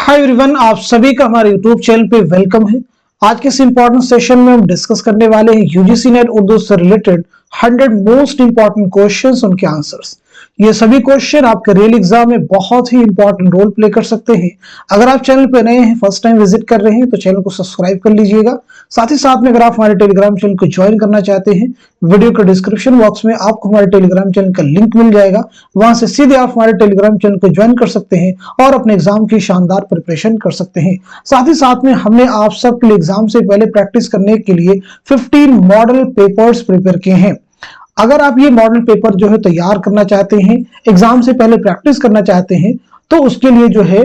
Hi everyone, आप सभी का हमारे यूट्यूब चैनल पे वेलकम है। आज के इस इंपॉर्टेंट सेशन में हम डिस्कस करने वाले हैं यूजीसी नेट उर्दू से रिलेटेड 100 मोस्ट इंपॉर्टेंट क्वेश्चंस, उनके आंसर्स। ये सभी क्वेश्चन आपके रियल एग्जाम में बहुत ही इंपॉर्टेंट रोल प्ले कर सकते हैं। अगर आप चैनल पे नए हैं, फर्स्ट टाइम विजिट कर रहे हैं, तो चैनल को सब्सक्राइब कर लीजिएगा। साथ ही साथ में अगर आप हमारे टेलीग्राम चैनल को ज्वाइन करना चाहते हैं, वीडियो के डिस्क्रिप्शन बॉक्स में आपको हमारे टेलीग्राम चैनल का लिंक मिल जाएगा। वहां से सीधे आप हमारे टेलीग्राम चैनल को ज्वाइन कर सकते हैं और अपने एग्जाम की शानदार प्रिपरेशन कर सकते हैं। साथ ही साथ में हमने आप सबके लिए एग्जाम से पहले प्रैक्टिस करने के लिए 15 मॉडल पेपर्स प्रिपेयर किए हैं। अगर आप ये मॉडल पेपर जो है तैयार करना चाहते हैं, एग्जाम से पहले प्रैक्टिस करना चाहते हैं, तो उसके लिए जो है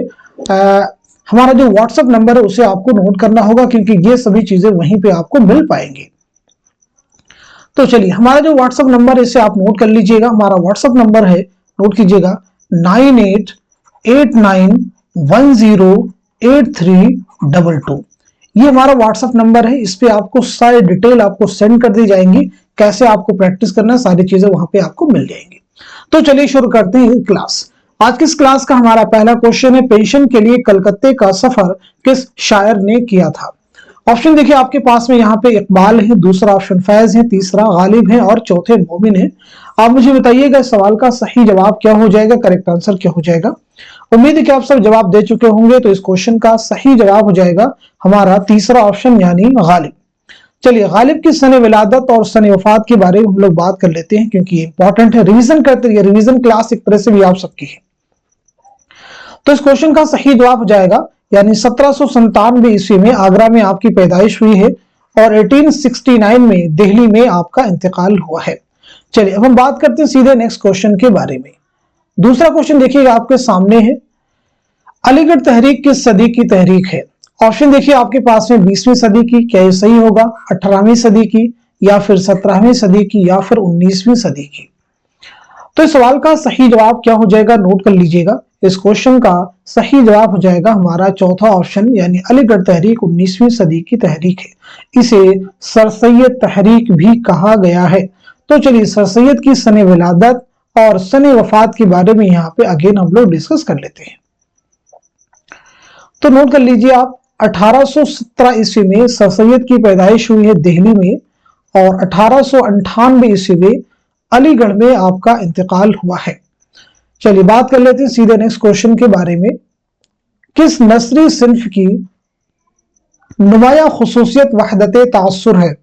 हमारा जो व्हाट्सएप नंबर है उसे आपको नोट करना होगा, क्योंकि ये सभी चीजें वहीं पे आपको मिल पाएंगी। तो चलिए, हमारा जो व्हाट्सएप नंबर है इसे आप नोट कर लीजिएगा। हमारा व्हाट्सएप नंबर है, नोट कीजिएगा, 9889108322। ये हमारा व्हाट्सएप नंबर है। इस पे आपको सारी डिटेल आपको सेंड कर दी जाएंगी, कैसे आपको प्रैक्टिस करना है, सारी चीजें वहां पे आपको मिल जाएंगी। तो चलिए शुरू करते हैं क्लास। आज की इस क्लास का हमारा पहला क्वेश्चन है, पेंशन के लिए कलकत्ते का सफर किस शायर ने किया था। ऑप्शन देखिए आपके पास में, यहाँ पे इकबाल है, दूसरा ऑप्शन फैज है, तीसरा गालिब है और चौथे मोमिन है। आप मुझे बताइएगा इस सवाल का सही जवाब क्या हो जाएगा, करेक्ट आंसर क्या हो जाएगा। उम्मीद है कि आप सब जवाब दे चुके होंगे। तो इस क्वेश्चन का सही जवाब हो जाएगा हमारा तीसरा ऑप्शन, यानी गालिब। चलिए, गालिब की सने विलादत और सने वफात के बारे में हम लोग बात कर लेते हैं, क्योंकि ये इंपॉर्टेंट है। रिवीजन करते रहिए, रिवीजन क्लास एक तरह से भी आप सबकी है। तो इस क्वेश्चन का सही जवाब हो जाएगा, यानी 1797 ईस्वी में आगरा में आपकी पैदाइश हुई है और 1869 में दिल्ली में आपका इंतकाल हुआ है। चलिए, अब हम बात करते हैं सीधे नेक्स्ट क्वेश्चन के बारे में। दूसरा क्वेश्चन देखिएगा आपके सामने है, अलीगढ़ तहरीक किस सदी की तहरीक है। ऑप्शन देखिए आपके पास में, 20वीं सदी की, क्या ये सही होगा, 18वीं सदी की, या फिर 17वीं सदी की, या फिर 19वीं सदी की। तो इस सवाल का सही जवाब क्या हो जाएगा, नोट कर लीजिएगा। इस क्वेश्चन का सही जवाब हो जाएगा हमारा चौथा ऑप्शन, यानी अलीगढ़ तहरीक 19वीं सदी की तहरीक है। इसे सर सैयद तहरीक भी कहा गया है। तो चलिए, सर सैयद की सने विलादत और सने वफात के बारे में यहाँ पे अगेन हम लोग डिस्कस कर लेते हैं। तो नोट कर लीजिए आप, 1817 ईस्वी में सर सैयद की पैदाइश हुई है दिल्ली में, और 1898 ईस्वी में अलीगढ़ में आपका इंतकाल हुआ है। चलिए बात कर लेते हैं सीधे नेक्स्ट क्वेश्चन के बारे में। किस नस्री सिन्फ की नुमाया खुसूसियत वहदत तासुर है।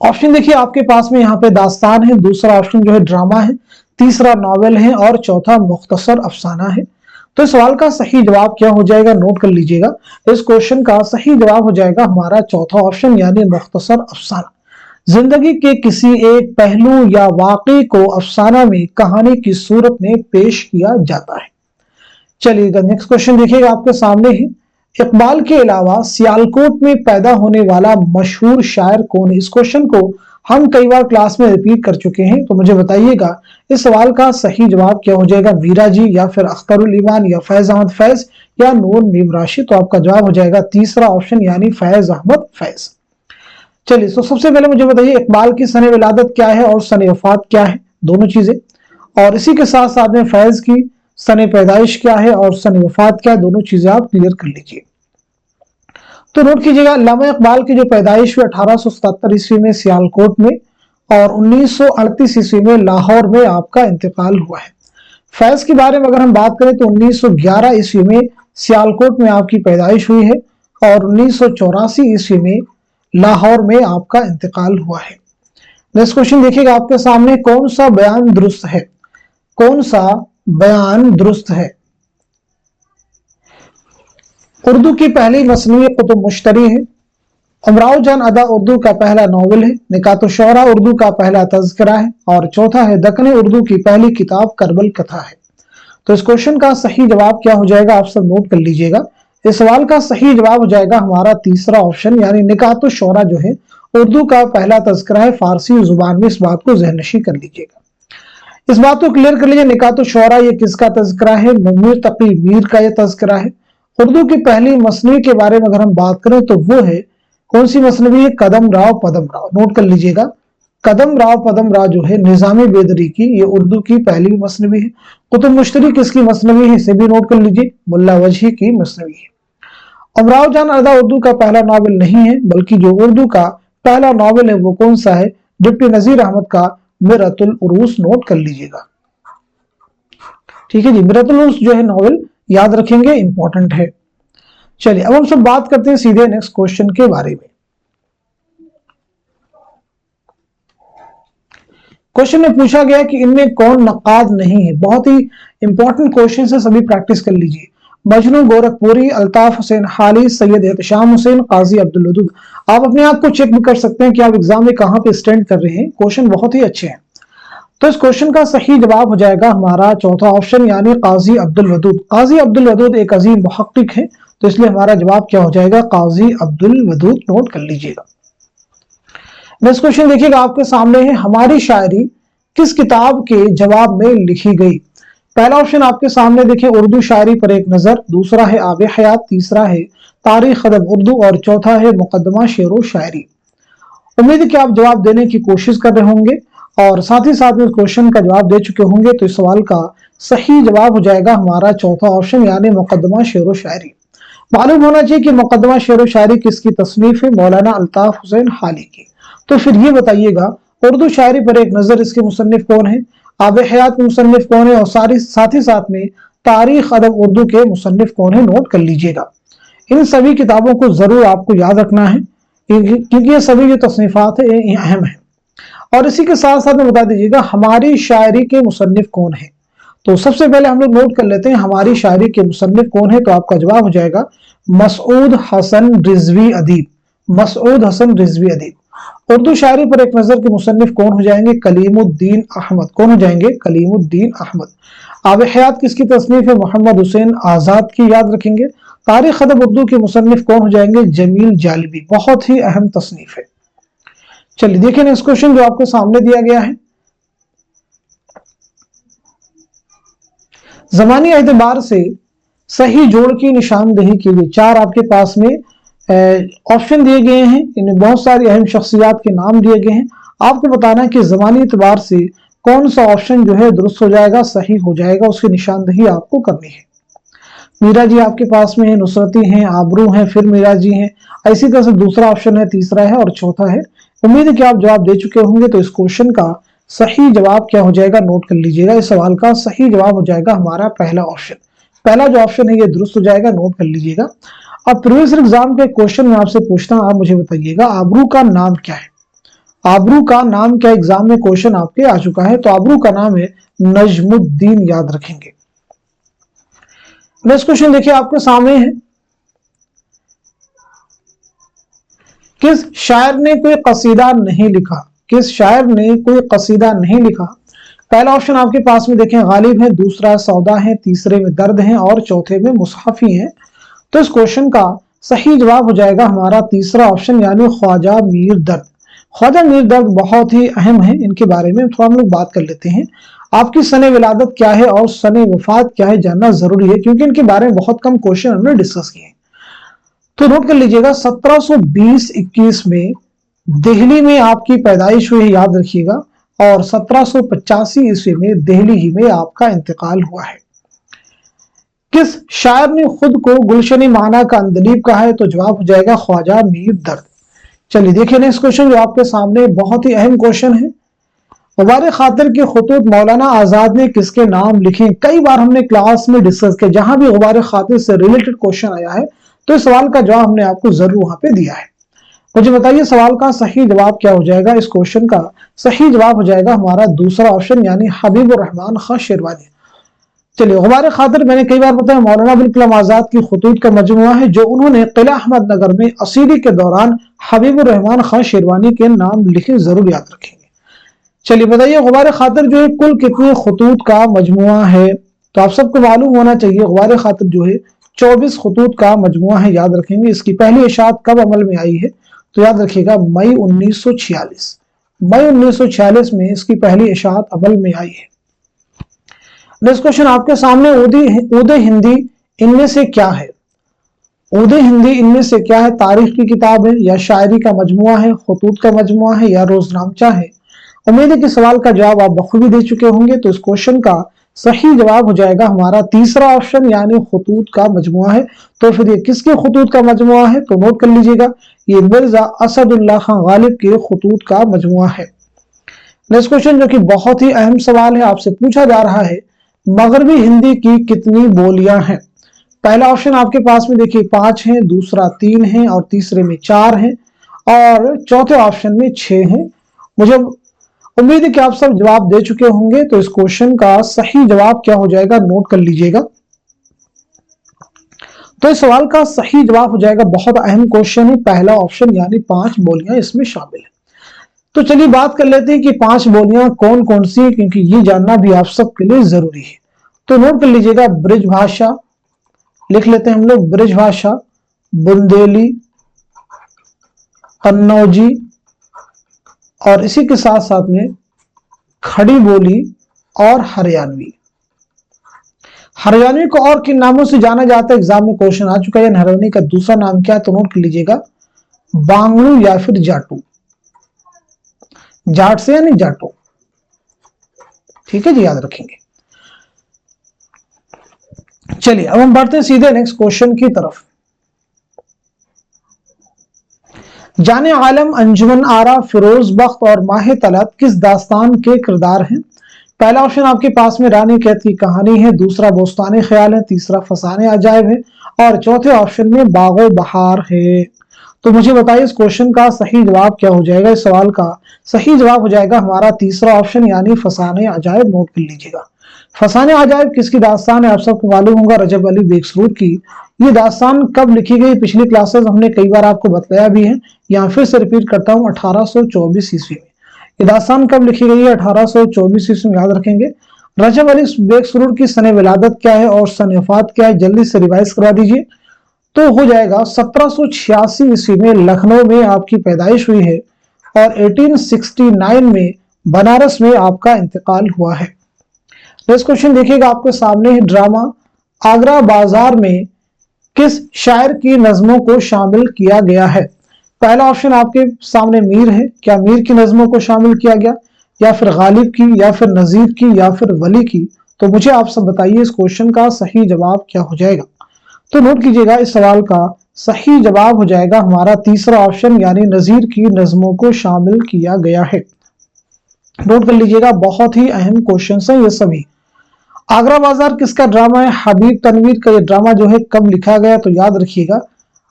ऑप्शन देखिए आपके पास में, यहाँ पे दास्तान है, दूसरा ऑप्शन जो है ड्रामा है, तीसरा नॉवेल है और चौथा मुख्तसर अफसाना है। तो इस सवाल का सही जवाब क्या हो जाएगा, नोट कर लीजिएगा। इस क्वेश्चन का सही जवाब हो जाएगा हमारा चौथा ऑप्शन, यानी मुख्तसर अफसाना। जिंदगी के किसी एक पहलू या वाकई को अफसाना में कहानी की सूरत में पेश किया जाता है। चलिएगा नेक्स्ट क्वेश्चन देखिएगा आपके सामने ही, इकबाल के अलावा सियालकोट में पैदा होने वाला मशहूर शायर कौन है। इस क्वेश्चन को हम कई बार क्लास में रिपीट कर चुके हैं। तो मुझे बताइएगा इस सवाल का सही जवाब क्या हो जाएगा, मीरा जी, या फिर अख्तरुल ईमान, या फैज अहमद फैज, या नूर नीम राशि। तो आपका जवाब हो जाएगा तीसरा ऑप्शन, यानी फैज अहमद फैज। चलिए, तो सबसे पहले मुझे बताइए इकबाल की सने विलादत क्या है और सने वफात क्या है, दोनों चीजें। और इसी के साथ साथ में फैज की सने पैदाइश क्या है और सने वफात क्या है, दोनों चीजें आप क्लियर कर लीजिए। तो नोट कीजिएगा, अल्लामा इकबाल की जो पैदाइश हुई 1877 ईस्वी में सियालकोट में, और 1938 ईस्वी में लाहौर में आपका इंतकाल हुआ है। फैज के बारे में अगर हम बात करें तो 1911 ईस्वी में सियालकोट में आपकी पैदाइश हुई है और 1984 ईस्वी में लाहौर में आपका इंतकाल हुआ है। नेक्स्ट क्वेश्चन देखिएगा आपके सामने, कौन सा बयान दुरुस्त है, कौन सा बयान दुरुस्त है। उर्दू की पहली मसनवी कुतुब मुश्तरी है, उमराव जान अदा उर्दू का पहला नॉवेल है, निकात शुअरा उर्दू का पहला तज़किरा है, और चौथा है दक्कनी उर्दू की पहली किताब करबल कथा है। तो इस क्वेश्चन का सही जवाब क्या हो जाएगा, आप सब नोट कर लीजिएगा। इस सवाल का सही जवाब हो जाएगा हमारा तीसरा ऑप्शन, यानी निकात शुअरा जो है उर्दू का पहला तज़किरा है फारसी जुबान में। इस बात को ज़हननशी कर लीजिएगा, इस बात को क्लियर कर लीजिए। निकात शुअरा ये किसका तज़किरा है, मुनीर तकी मीर का ये तज़किरा है। उर्दू की पहली मसनवी के बारे में अगर हम बात करें तो वो है, कौन सी मसनवी है, कदम राव पदम राव। नोट कर लीजिएगा, कदम राव पदम राव जो है निजाम बेदरी की, ये उर्दू की पहली मसनवी है। कुतुब मुश्तरी किसकी मसनवी है, इसे भी नोट कर लीजिए, मुल्ला वजही की मसनवी है। अमराव जान अदा उर्दू का पहला नावल नहीं है, बल्कि जो उर्दू का पहला नावल है वो कौन सा है, डिप्टी नजीर अहमद का मिरतुल उरूस, नोट कर लीजिएगा। ठीक है जी, मिरतुल उरूस जो है नावल याद रखेंगे, इंपॉर्टेंट है। चलिए अब हम सब बात करते हैं सीधे नेक्स्ट क्वेश्चन के बारे में। क्वेश्चन में पूछा गया कि इनमें कौन नक्काद नहीं है। बहुत ही इंपॉर्टेंट क्वेश्चन है, सभी प्रैक्टिस कर लीजिए। मजनू गोरखपुरी, अल्ताफ हुसैन हाली, सैयद एहतशाम हुसैन, काजी अब्दुल वदूद। आप अपने आप को चेक भी कर सकते हैं कि आप एग्जाम में कहां पे स्टैंड कर रहे हैं। क्वेश्चन बहुत ही अच्छे हैं। तो इस क्वेश्चन का सही जवाब हो जाएगा हमारा चौथा ऑप्शन, यानी काजी अब्दुल वदूद। काजी अब्दुल वदूद एक अजीम मुहक्किक है, तो इसलिए हमारा जवाब क्या हो जाएगा, काजी अब्दुल वदूद, नोट कर लीजिएगा। नेक्स्ट क्वेश्चन देखिएगा आपके सामने है, हमारी शायरी किस किताब के जवाब में लिखी गई। पहला ऑप्शन आपके सामने देखिए, उर्दू शायरी पर एक नजर, दूसरा है आब हयात, तीसरा है तारीख अदब उर्दू और चौथा है मुकदमा शेर व शायरी। उम्मीद है कि आप जवाब देने की कोशिश कर रहे होंगे और साथ ही साथ में क्वेश्चन का जवाब दे चुके होंगे। तो इस सवाल का सही जवाब हो जाएगा हमारा चौथा ऑप्शन, यानी मुकदमा शेर व शायरी। मालूम होना चाहिए कि मुकदमा शेर व शायरी किसकी तसनीफ है, मौलाना अल्ताफ हुसैन हाली की। तो फिर ये बताइएगा, उर्दू शायरी पर एक नजर इसके मुसन्निफ कौन है, आब हयात के मुसन्निफ कौन है और साथ ही साथ में तारीख अदब उर्दू के मुसन्निफ कौन है, नोट कर लीजिएगा। इन सभी किताबों को जरूर आपको याद रखना है, क्योंकि ये सभी जो तसनीफात है ये अहम है। और इसी के साथ साथ में बता दीजिएगा हमारी शायरी के मुसन्निफ कौन है। तो सबसे पहले हम लोग नोट कर लेते हैं हमारी शायरी के मुसन्निफ कौन है। तो आपका जवाब हो जाएगा मसऊद हसन रिजवी अदीब, मसऊद हसन रिजवी अदीब। उर्दू शायरी पर एक नजर के मुसन्निफ कौन हो जाएंगे, कलीमुद्दीन अहमद। कौन हो जाएंगे, कलीमुद्दीन अहमद। आब हयात किसकी तसनीफ है, मोहम्मद हुसैन आजाद की, याद रखेंगे। तारीख अदब उर्दू के मुसन्निफ कौन हो जाएंगे, जमील जालिबी, बहुत ही अहम तसनीफ है। चलिए देखिए नेक्स्ट क्वेश्चन जो आपके सामने दिया गया है, ज़मानी एतबार से सही जोड़ की निशानदेही के लिए चार आपके पास में ऑप्शन दिए गए हैं। इनमें बहुत सारी अहम शख्सियात के नाम दिए गए हैं। आपको बताना है कि ज़मानी एतबार से कौन सा ऑप्शन जो है दुरुस्त हो जाएगा, सही हो जाएगा, उसकी निशानदेही आपको करनी है। मीरा जी आपके पास में है, नुसरती हैं, आबरू हैं, फिर मीरा जी हैं। इसी तरह से दूसरा ऑप्शन है, तीसरा है और चौथा है। उम्मीद है कि आप जवाब दे चुके होंगे। तो इस क्वेश्चन का सही जवाब क्या हो जाएगा, नोट कर लीजिएगा। इस सवाल का सही जवाब हो जाएगा हमारा पहला ऑप्शन। पहला जो ऑप्शन है ये दुरुस्त हो जाएगा, नोट कर लीजिएगा। अब प्रीवियस एग्जाम के क्वेश्चन में आपसे पूछता हूं, आप मुझे बताइएगा आबरू का नाम क्या है। आबरू का नाम क्या, एग्जाम में क्वेश्चन आपके आ चुका है। तो आबरू का नाम है नजमुद्दीन, याद रखेंगे। नेक्स्ट क्वेश्चन देखिए आपके सामने है, किस शायर ने कोई कसीदा नहीं लिखा, किस शायर ने कोई कसीदा नहीं लिखा। पहला ऑप्शन आपके पास में देखें गालिब है, दूसरा सौदा है, तीसरे में दर्द है और चौथे में मुसहफी है। तो इस क्वेश्चन का सही जवाब हो जाएगा हमारा तीसरा ऑप्शन, यानी ख्वाजा मीर दर्द। ख्वाजा मीर दर्द बहुत ही अहम है, इनके बारे में थोड़ा हम लोग बात कर लेते हैं। आपकी सने विलादत क्या है और सने वफात क्या है जानना जरूरी है, क्योंकि इनके बारे में बहुत कम क्वेश्चन हमने डिस्कस किए। तो नोट कर लीजिएगा 1720-21 में दिल्ली में आपकी पैदाइश हुई है, याद रखिएगा। और 1785 ईस्वी में दिल्ली ही में आपका इंतकाल हुआ है। किस शायर ने खुद को गुलशन माना का अंदलीब कहा है। तो जवाब हो जाएगा ख्वाजा मीर दर्द। चलिए देखिए नेक्स्ट क्वेश्चन जो आपके सामने बहुत ही अहम क्वेश्चन है, गुबार खातिर के खुतूत मौलाना आजाद ने किसके नाम लिखे। कई बार हमने क्लास में डिस्कस किया, जहां भी गुबार खातिर से रिलेटेड क्वेश्चन आया है तो इस सवाल का जवाब हमने आपको जरूर वहां पे दिया है। मुझे बताइए सवाल का सही जवाब क्या हो जाएगा। इस क्वेश्चन का सही जवाब हो जाएगा हमारा दूसरा ऑप्शन, यानी हबीबुर रहमान खां शेरवानी। चलिए गुबार खातिर मैंने कई बार बताया मौलाना अबुल कलाम आजाद की खुतूत का मजमुआ है, जो उन्होंने किला अहमद नगर में असीरी के दौरान हबीबुर रहमान खां शेरवानी के नाम लिखे, जरूर याद रखेंगे। चलिए बताइए गुबार खातिर जो है कुल कितने खुतूत का मजमुआ है। तो आप सबको मालूम होना चाहिए गुबार खातिर जो है 24 खुतूत का मजमुआ है, याद रखेंगे। इसकी पहली इशाअत कब अमल में आई है, तो याद रखिएगा मई 1946। मई 1946 में इसकी पहली इशाअत अमल में आई है। नेक्स्ट क्वेश्चन आपके सामने, उदे हिंदी इनमें से क्या है। उदे हिंदी इनमें से क्या है, तारीख की किताब है या शायरी का मजमुआ है, खुतूत का मजमुआ है या रोजनामचा है। उम्मीद है कि सवाल का जवाब आप बखूबी दे चुके होंगे। तो इस क्वेश्चन का सही जवाब हो जाएगा हमारा तीसरा ऑप्शन, यानी खतूत का मजमुआ है। तो फिर ये किसके खतूत का मजमुआ है, तो नोट कर लीजिएगा, ये मिर्जा असदुल्लाह खान गालिब के खतूत का मजमुआ है। नेक्स्ट क्वेश्चन जो कि बहुत ही अहम सवाल है, आपसे पूछा जा रहा है, मगरबी हिंदी की कितनी बोलियां हैं। पहला ऑप्शन आपके पास में देखिए 5 है, दूसरा 3 है और तीसरे में 4 है और चौथे ऑप्शन में 6 है। मुझे उम्मीद है कि आप सब जवाब दे चुके होंगे। तो इस क्वेश्चन का सही जवाब क्या हो जाएगा, नोट कर लीजिएगा। तो इस सवाल का सही जवाब हो जाएगा, बहुत अहम क्वेश्चन है, पहला ऑप्शन यानी 5 बोलियां इसमें शामिल है। तो चलिए बात कर लेते हैं कि 5 बोलियां कौन कौन सी है, क्योंकि ये जानना भी आप सबके लिए जरूरी है। तो नोट कर लीजिएगा, ब्रिज भाषा लिख लेते हैं हम लोग, ब्रिज भाषा, बुंदेली, कन्नौजी और इसी के साथ साथ में खड़ी बोली और हरियाणवी। हरियाणवी को और किन नामों से जाना जाता है, एग्जाम में क्वेश्चन आ चुका है। हरियाणवी का दूसरा नाम क्या है, तो नोट कर लीजिएगा, बांगड़ू या फिर जाटू। जाट से यानी जाटो, ठीक है जी, याद रखेंगे। चलिए अब हम बढ़ते हैं सीधे नेक्स्ट क्वेश्चन की तरफ। जाने आलम, अंजुमन आरा, फिरोज बख्त और माह तलत किस दास्तान के किरदार हैं। पहला ऑप्शन आपके पास में रानी कैद की कहानी है, दूसरा बोस्तान ख्याल है, तीसरा फसाने अजायब है और चौथे ऑप्शन में बागो बहार है। तो मुझे बताइए इस क्वेश्चन का सही जवाब क्या हो जाएगा। इस सवाल का सही जवाब हो जाएगा हमारा तीसरा ऑप्शन यानी फसाने अजायब। नोट कर लीजिएगा, फसाने अजायब किसकी दास्तान है, आप सबको मालूम होगा, रजब अली बेगसरूर की। ये दास्तान कब लिखी गई, पिछली क्लासेस हमने कई बार आपको बताया भी है, यहाँ फिर से रिपीट करता हूँ, 1824 ईस्वी में। ये दास्तान कब लिखी गई है, 1824 ईस्वी में, याद रखेंगे। रजब अली बेगसरूर की सने विलादत क्या है और सने वफात क्या है, जल्दी से रिवाइज करवा दीजिए। तो हो जाएगा 1786 ईस्वी में लखनऊ में आपकी पैदाइश हुई है और 1869 में बनारस में आपका इंतकाल हुआ है। नेक्स्ट क्वेश्चन देखिएगा, आपके सामने है, ड्रामा आगरा बाजार में किस शायर की नज्मों को शामिल किया गया है। पहला ऑप्शन आपके सामने मीर है, क्या मीर की नज्मों को शामिल किया गया, या फिर गालिब की, या फिर नजीर की, या फिर वली की। तो मुझे आप सब बताइए इस क्वेश्चन का सही जवाब क्या हो जाएगा। तो नोट कीजिएगा, इस सवाल का सही जवाब हो जाएगा हमारा तीसरा ऑप्शन यानी नजीर की नज्मों को शामिल किया गया है। नोट कर लीजिएगा, बहुत ही अहम क्वेश्चन है ये सभी। आगरा बाजार किसका ड्रामा है, हबीब तनवीर का ये ड्रामा जो है कब लिखा गया, तो याद रखिएगा,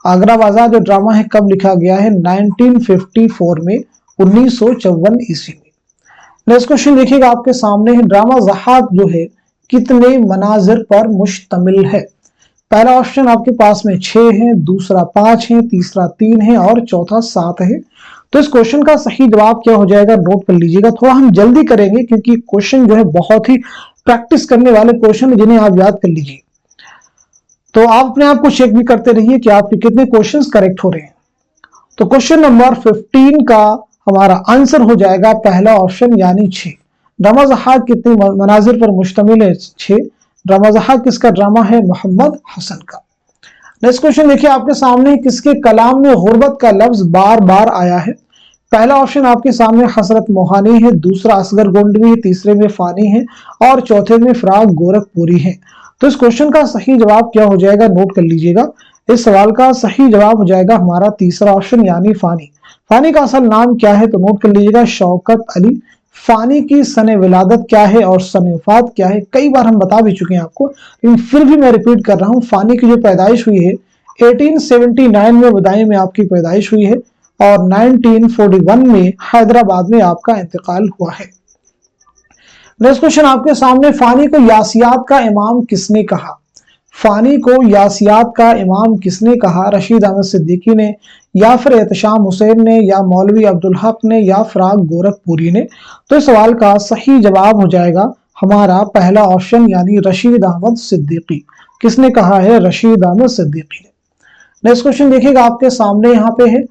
आगरा बाजार जो ड्रामा है कब लिखा गया है, 1954 में, 1954 ईस्वी में। नेक्स्ट क्वेश्चन देखिएगा, आपके सामने है, ड्रामा ज़हाक जो है कितने मनाजिर पर मुश्तमिल है। पहला ऑप्शन आपके पास में 6 है, दूसरा 5 है, तीसरा 3 है और चौथा 7 है। तो इस क्वेश्चन का सही जवाब क्या हो जाएगा, नोट कर लीजिएगा। थोड़ा हम जल्दी करेंगे क्योंकि क्वेश्चन जो है बहुत ही प्रैक्टिस करने वाले क्वेश्चन जिन्हें आप याद कर लीजिए। तो आप अपने आप को चेक भी करते रहिए कि आपके कितने क्वेश्चंस करेक्ट हो रहे हैं। तो क्वेश्चन नंबर 15 का हमारा आंसर हो जाएगा पहला ऑप्शन यानी 6। ड्रामा ज़हाक कितने मनाजिर पर मुश्तमिल है, 6। ड्रामा ज़हाक किसका ड्रामा है, मोहम्मद हसन का। नेक्स्ट क्वेश्चन देखिए, आपके सामने किसके कलाम में गुर्बत का लफ्ज बार बार आया है। पहला ऑप्शन आपके सामने हसरत मोहानी है, दूसरा असगर गोंडवी है, तीसरे में फानी है और चौथे में फराग गोरखपुरी है। तो इस क्वेश्चन का सही जवाब क्या हो जाएगा, नोट कर लीजिएगा। इस सवाल का सही जवाब हो जाएगा हमारा तीसरा ऑप्शन यानी फानी। फानी का असल नाम क्या है, तो नोट कर लीजिएगा, शौकत अली। फानी की सने विलादत क्या है और सने वफात क्या है, कई बार हम बता भी चुके हैं आपको, लेकिन फिर भी मैं रिपीट कर रहा हूं। फानी की जो पैदाइश हुई है 1879 में बदायूं में आपकी पैदाइश हुई है और 1941 में हैदराबाद में आपका इंतकाल हुआ है। नेक्स्ट क्वेश्चन आपके सामने, फानी को यासियात का इमाम किसने कहा। फानी को यासियात का इमाम किसने कहा, रशीद अहमद सिद्दीकी ने, या फिर एहतशाम हुसैन ने, या मौलवी अब्दुल हक ने, या फराग गोरखपुरी ने। तो इस सवाल का सही जवाब हो जाएगा हमारा पहला ऑप्शन यानी रशीद अहमद सिद्दीकी। किसने कहा है, रशीद अहमद सिद्दीकी ने। नेक्स्ट क्वेश्चन देखिएगा, आपके सामने यहाँ पे है,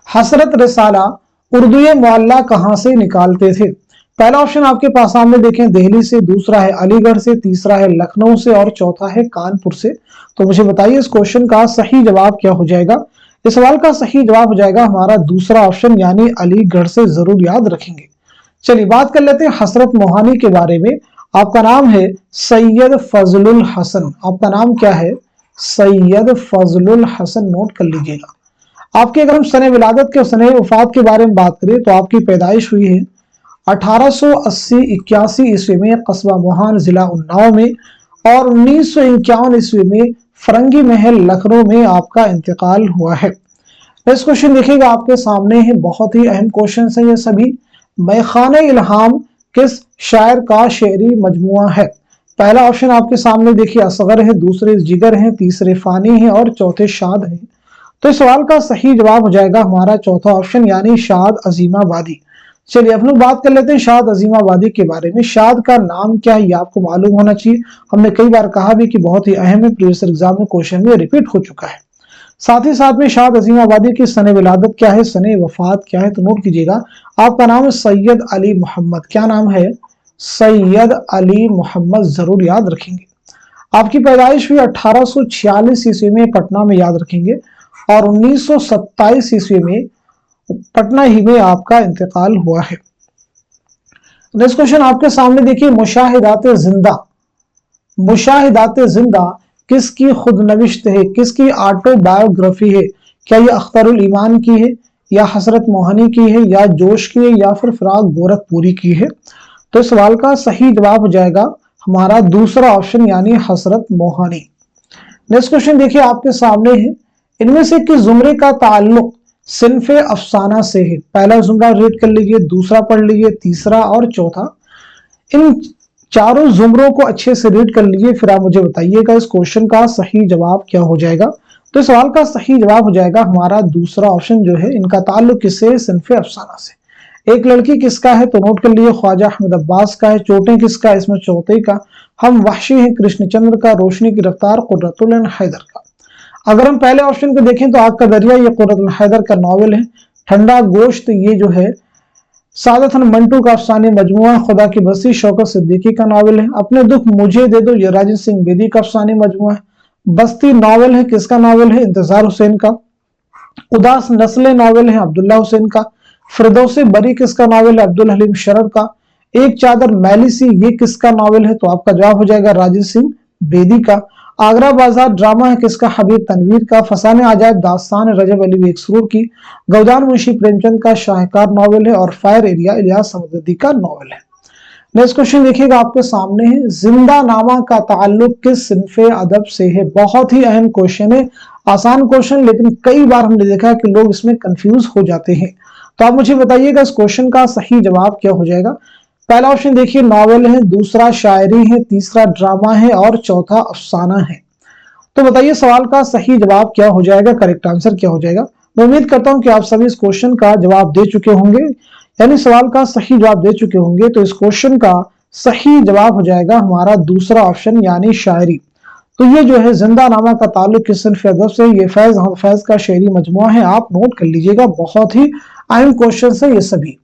हसरत रिसाला उर्दू मुअल्ला कहां से निकालते थे। पहला ऑप्शन आपके पास सामने देखें, दिल्ली से, दूसरा है अलीगढ़ से, तीसरा है लखनऊ से और चौथा है कानपुर से। तो मुझे बताइए इस क्वेश्चन का सही जवाब क्या हो जाएगा। इस सवाल का सही जवाब हो जाएगा हमारा दूसरा ऑप्शन यानी अलीगढ़ से, जरूर याद रखेंगे। चलिए बात कर लेते हैं हसरत मोहानी के बारे में। आपका नाम है सैयद फजलुल हसन। आपका नाम क्या है? सैयद फजलुल हसन, नोट कर लीजिएगा। आपके अगर हम सने विलादत के सने वफात के बारे में बात करें तो आपकी पैदाइश हुई है 1880-81 ईस्वी में कस्बा मोहान जिला उन्नाव में, और 1951 ईस्वी में फरंगी महल लखनऊ में आपका इंतकाल हुआ है। नेक्स्ट क्वेश्चन देखिएगा आपके सामने है, बहुत ही अहम क्वेश्चन है ये सभी। मैखाने इल्हाम किस शायर का शेरी मजमुआ है? पहला ऑप्शन आपके सामने देखिए असगर है, दूसरे जिगर है, तीसरे फानी है और चौथे शाद है। तो इस सवाल का सही जवाब हो जाएगा हमारा चौथा ऑप्शन यानी शाद अजीमाबादी। चलिए अब लोग बात कर लेते हैं शाद अजीमाबादी के बारे में। शाद का नाम क्या है ये आपको मालूम होना चाहिए। हमने कई बार कहा भी कि बहुत ही अहम है, प्रीवियस एग्जाम में क्वेश्चन में रिपीट हो चुका है। साथ ही साथ में शाद अजीमाबादी की सने विलादत क्या है, सने वफात क्या है, तो नोट कीजिएगा। आपका नाम है सैयद अली मोहम्मद। क्या नाम है? सैयद अली मोहम्मद, जरूर याद रखेंगे। आपकी पैदाइश हुई 1846 ईस्वी में पटना में, याद रखेंगे, और 1927 ईस्वी में पटना ही में आपका इंतकाल हुआ है। नेक्स्ट क्वेश्चन आपके सामने देखिए, मुशाहिदात जिंदा। मुशाहिदात जिंदा किसकी खुदनविश्त है, किसकी ऑटोबायोग्राफी है? क्या ये अख्तरुल ईमान की है, या हसरत मोहानी की है, या जोश की है, या फिर फिराक गोरखपुरी की है? तो इस सवाल का सही जवाब हो जाएगा हमारा दूसरा ऑप्शन यानी हसरत मोहानी। नेक्स्ट क्वेश्चन देखिए आपके सामने है, इनमें से किस जुमरे का ताल्लुक सिन्फे अफसाना से है? पहला जुमरा रीड कर लीजिए, दूसरा पढ़ लीजिए, तीसरा और चौथा। इन चारों जुमरों को अच्छे से रीड कर लीजिए, फिर आप मुझे बताइएगा इस क्वेश्चन का सही जवाब क्या हो जाएगा। तो इस सवाल का सही जवाब हो जाएगा हमारा दूसरा ऑप्शन जो है, इनका ताल्लुक किससे? सिन्फे अफसाना से। एक लड़की किसका है? तो नोट कर लिए ख्वाजा अहमद अब्बास का है। चोटें किसका? इसमें चौथे का। हम वहशी हैं कृष्णचंद्र का। रोशनी की रफ्तार कुर्रतुल हैदर का। अगर हम पहले ऑप्शन को देखें तो आग का दरिया ये कुर्रतुल हैदर का नॉवेल है। ठंडा गोश्त ये जो है सादतन मंटू का अफसाने मजमुआ। खुदा की बस्ती शौकत सिद्दीकी का नावल है। अपने दुख मुझे दे दो ये राजन सिंह बेदी का अफसाने मजमुआ है। बस्ती नावल है, किसका नावल है? इंतजार हुसैन का। उदास नस्लें नावल है अब्दुल्ला हुसैन का। फिरदौसे बरी किसका नावल है? अब्दुल हलीम शरर का। एक चादर मैली सी ये किसका नावल है? तो आपका जवाब हो जाएगा राजन सिंह बेदी का। आगरा बाजार ड्रामा है किसका? हबीब तनवीर का। फसाने आजाद दास्तान रजब अली बेग सुरूर की। गौदान मुंशी प्रेमचंद का शाहकार नॉवेल है, और फायर एरिया इलियास समदर्दी का नॉवेल है। नेक्स्ट क्वेश्चन देखिएगा आपके सामने है, जिंदा नामा का ताल्लुक किस सिन्फे अदब से है? बहुत ही अहम क्वेश्चन है, आसान क्वेश्चन, लेकिन कई बार हमने देखा है कि लोग इसमें कंफ्यूज हो जाते हैं। तो आप मुझे बताइएगा इस क्वेश्चन का सही जवाब क्या हो जाएगा। पहला ऑप्शन देखिए नॉवेल है, दूसरा शायरी है, तीसरा ड्रामा है और चौथा अफसाना है। तो बताइए सवाल का सही जवाब क्या हो जाएगा, करेक्ट आंसर क्या हो जाएगा। मैं उम्मीद करता हूं कि आप सभी इस क्वेश्चन का जवाब दे चुके होंगे, यानी सवाल का सही जवाब दे चुके होंगे। तो इस क्वेश्चन का सही जवाब हो जाएगा हमारा दूसरा ऑप्शन यानी शायरी। तो ये जो है जिंदा नामा का ताल्लुक किस सिन्फ अदब से, ये फैज का शेरी मजमुआ है, आप नोट कर लीजिएगा। बहुत ही अहम क्वेश्चन है ये सभी।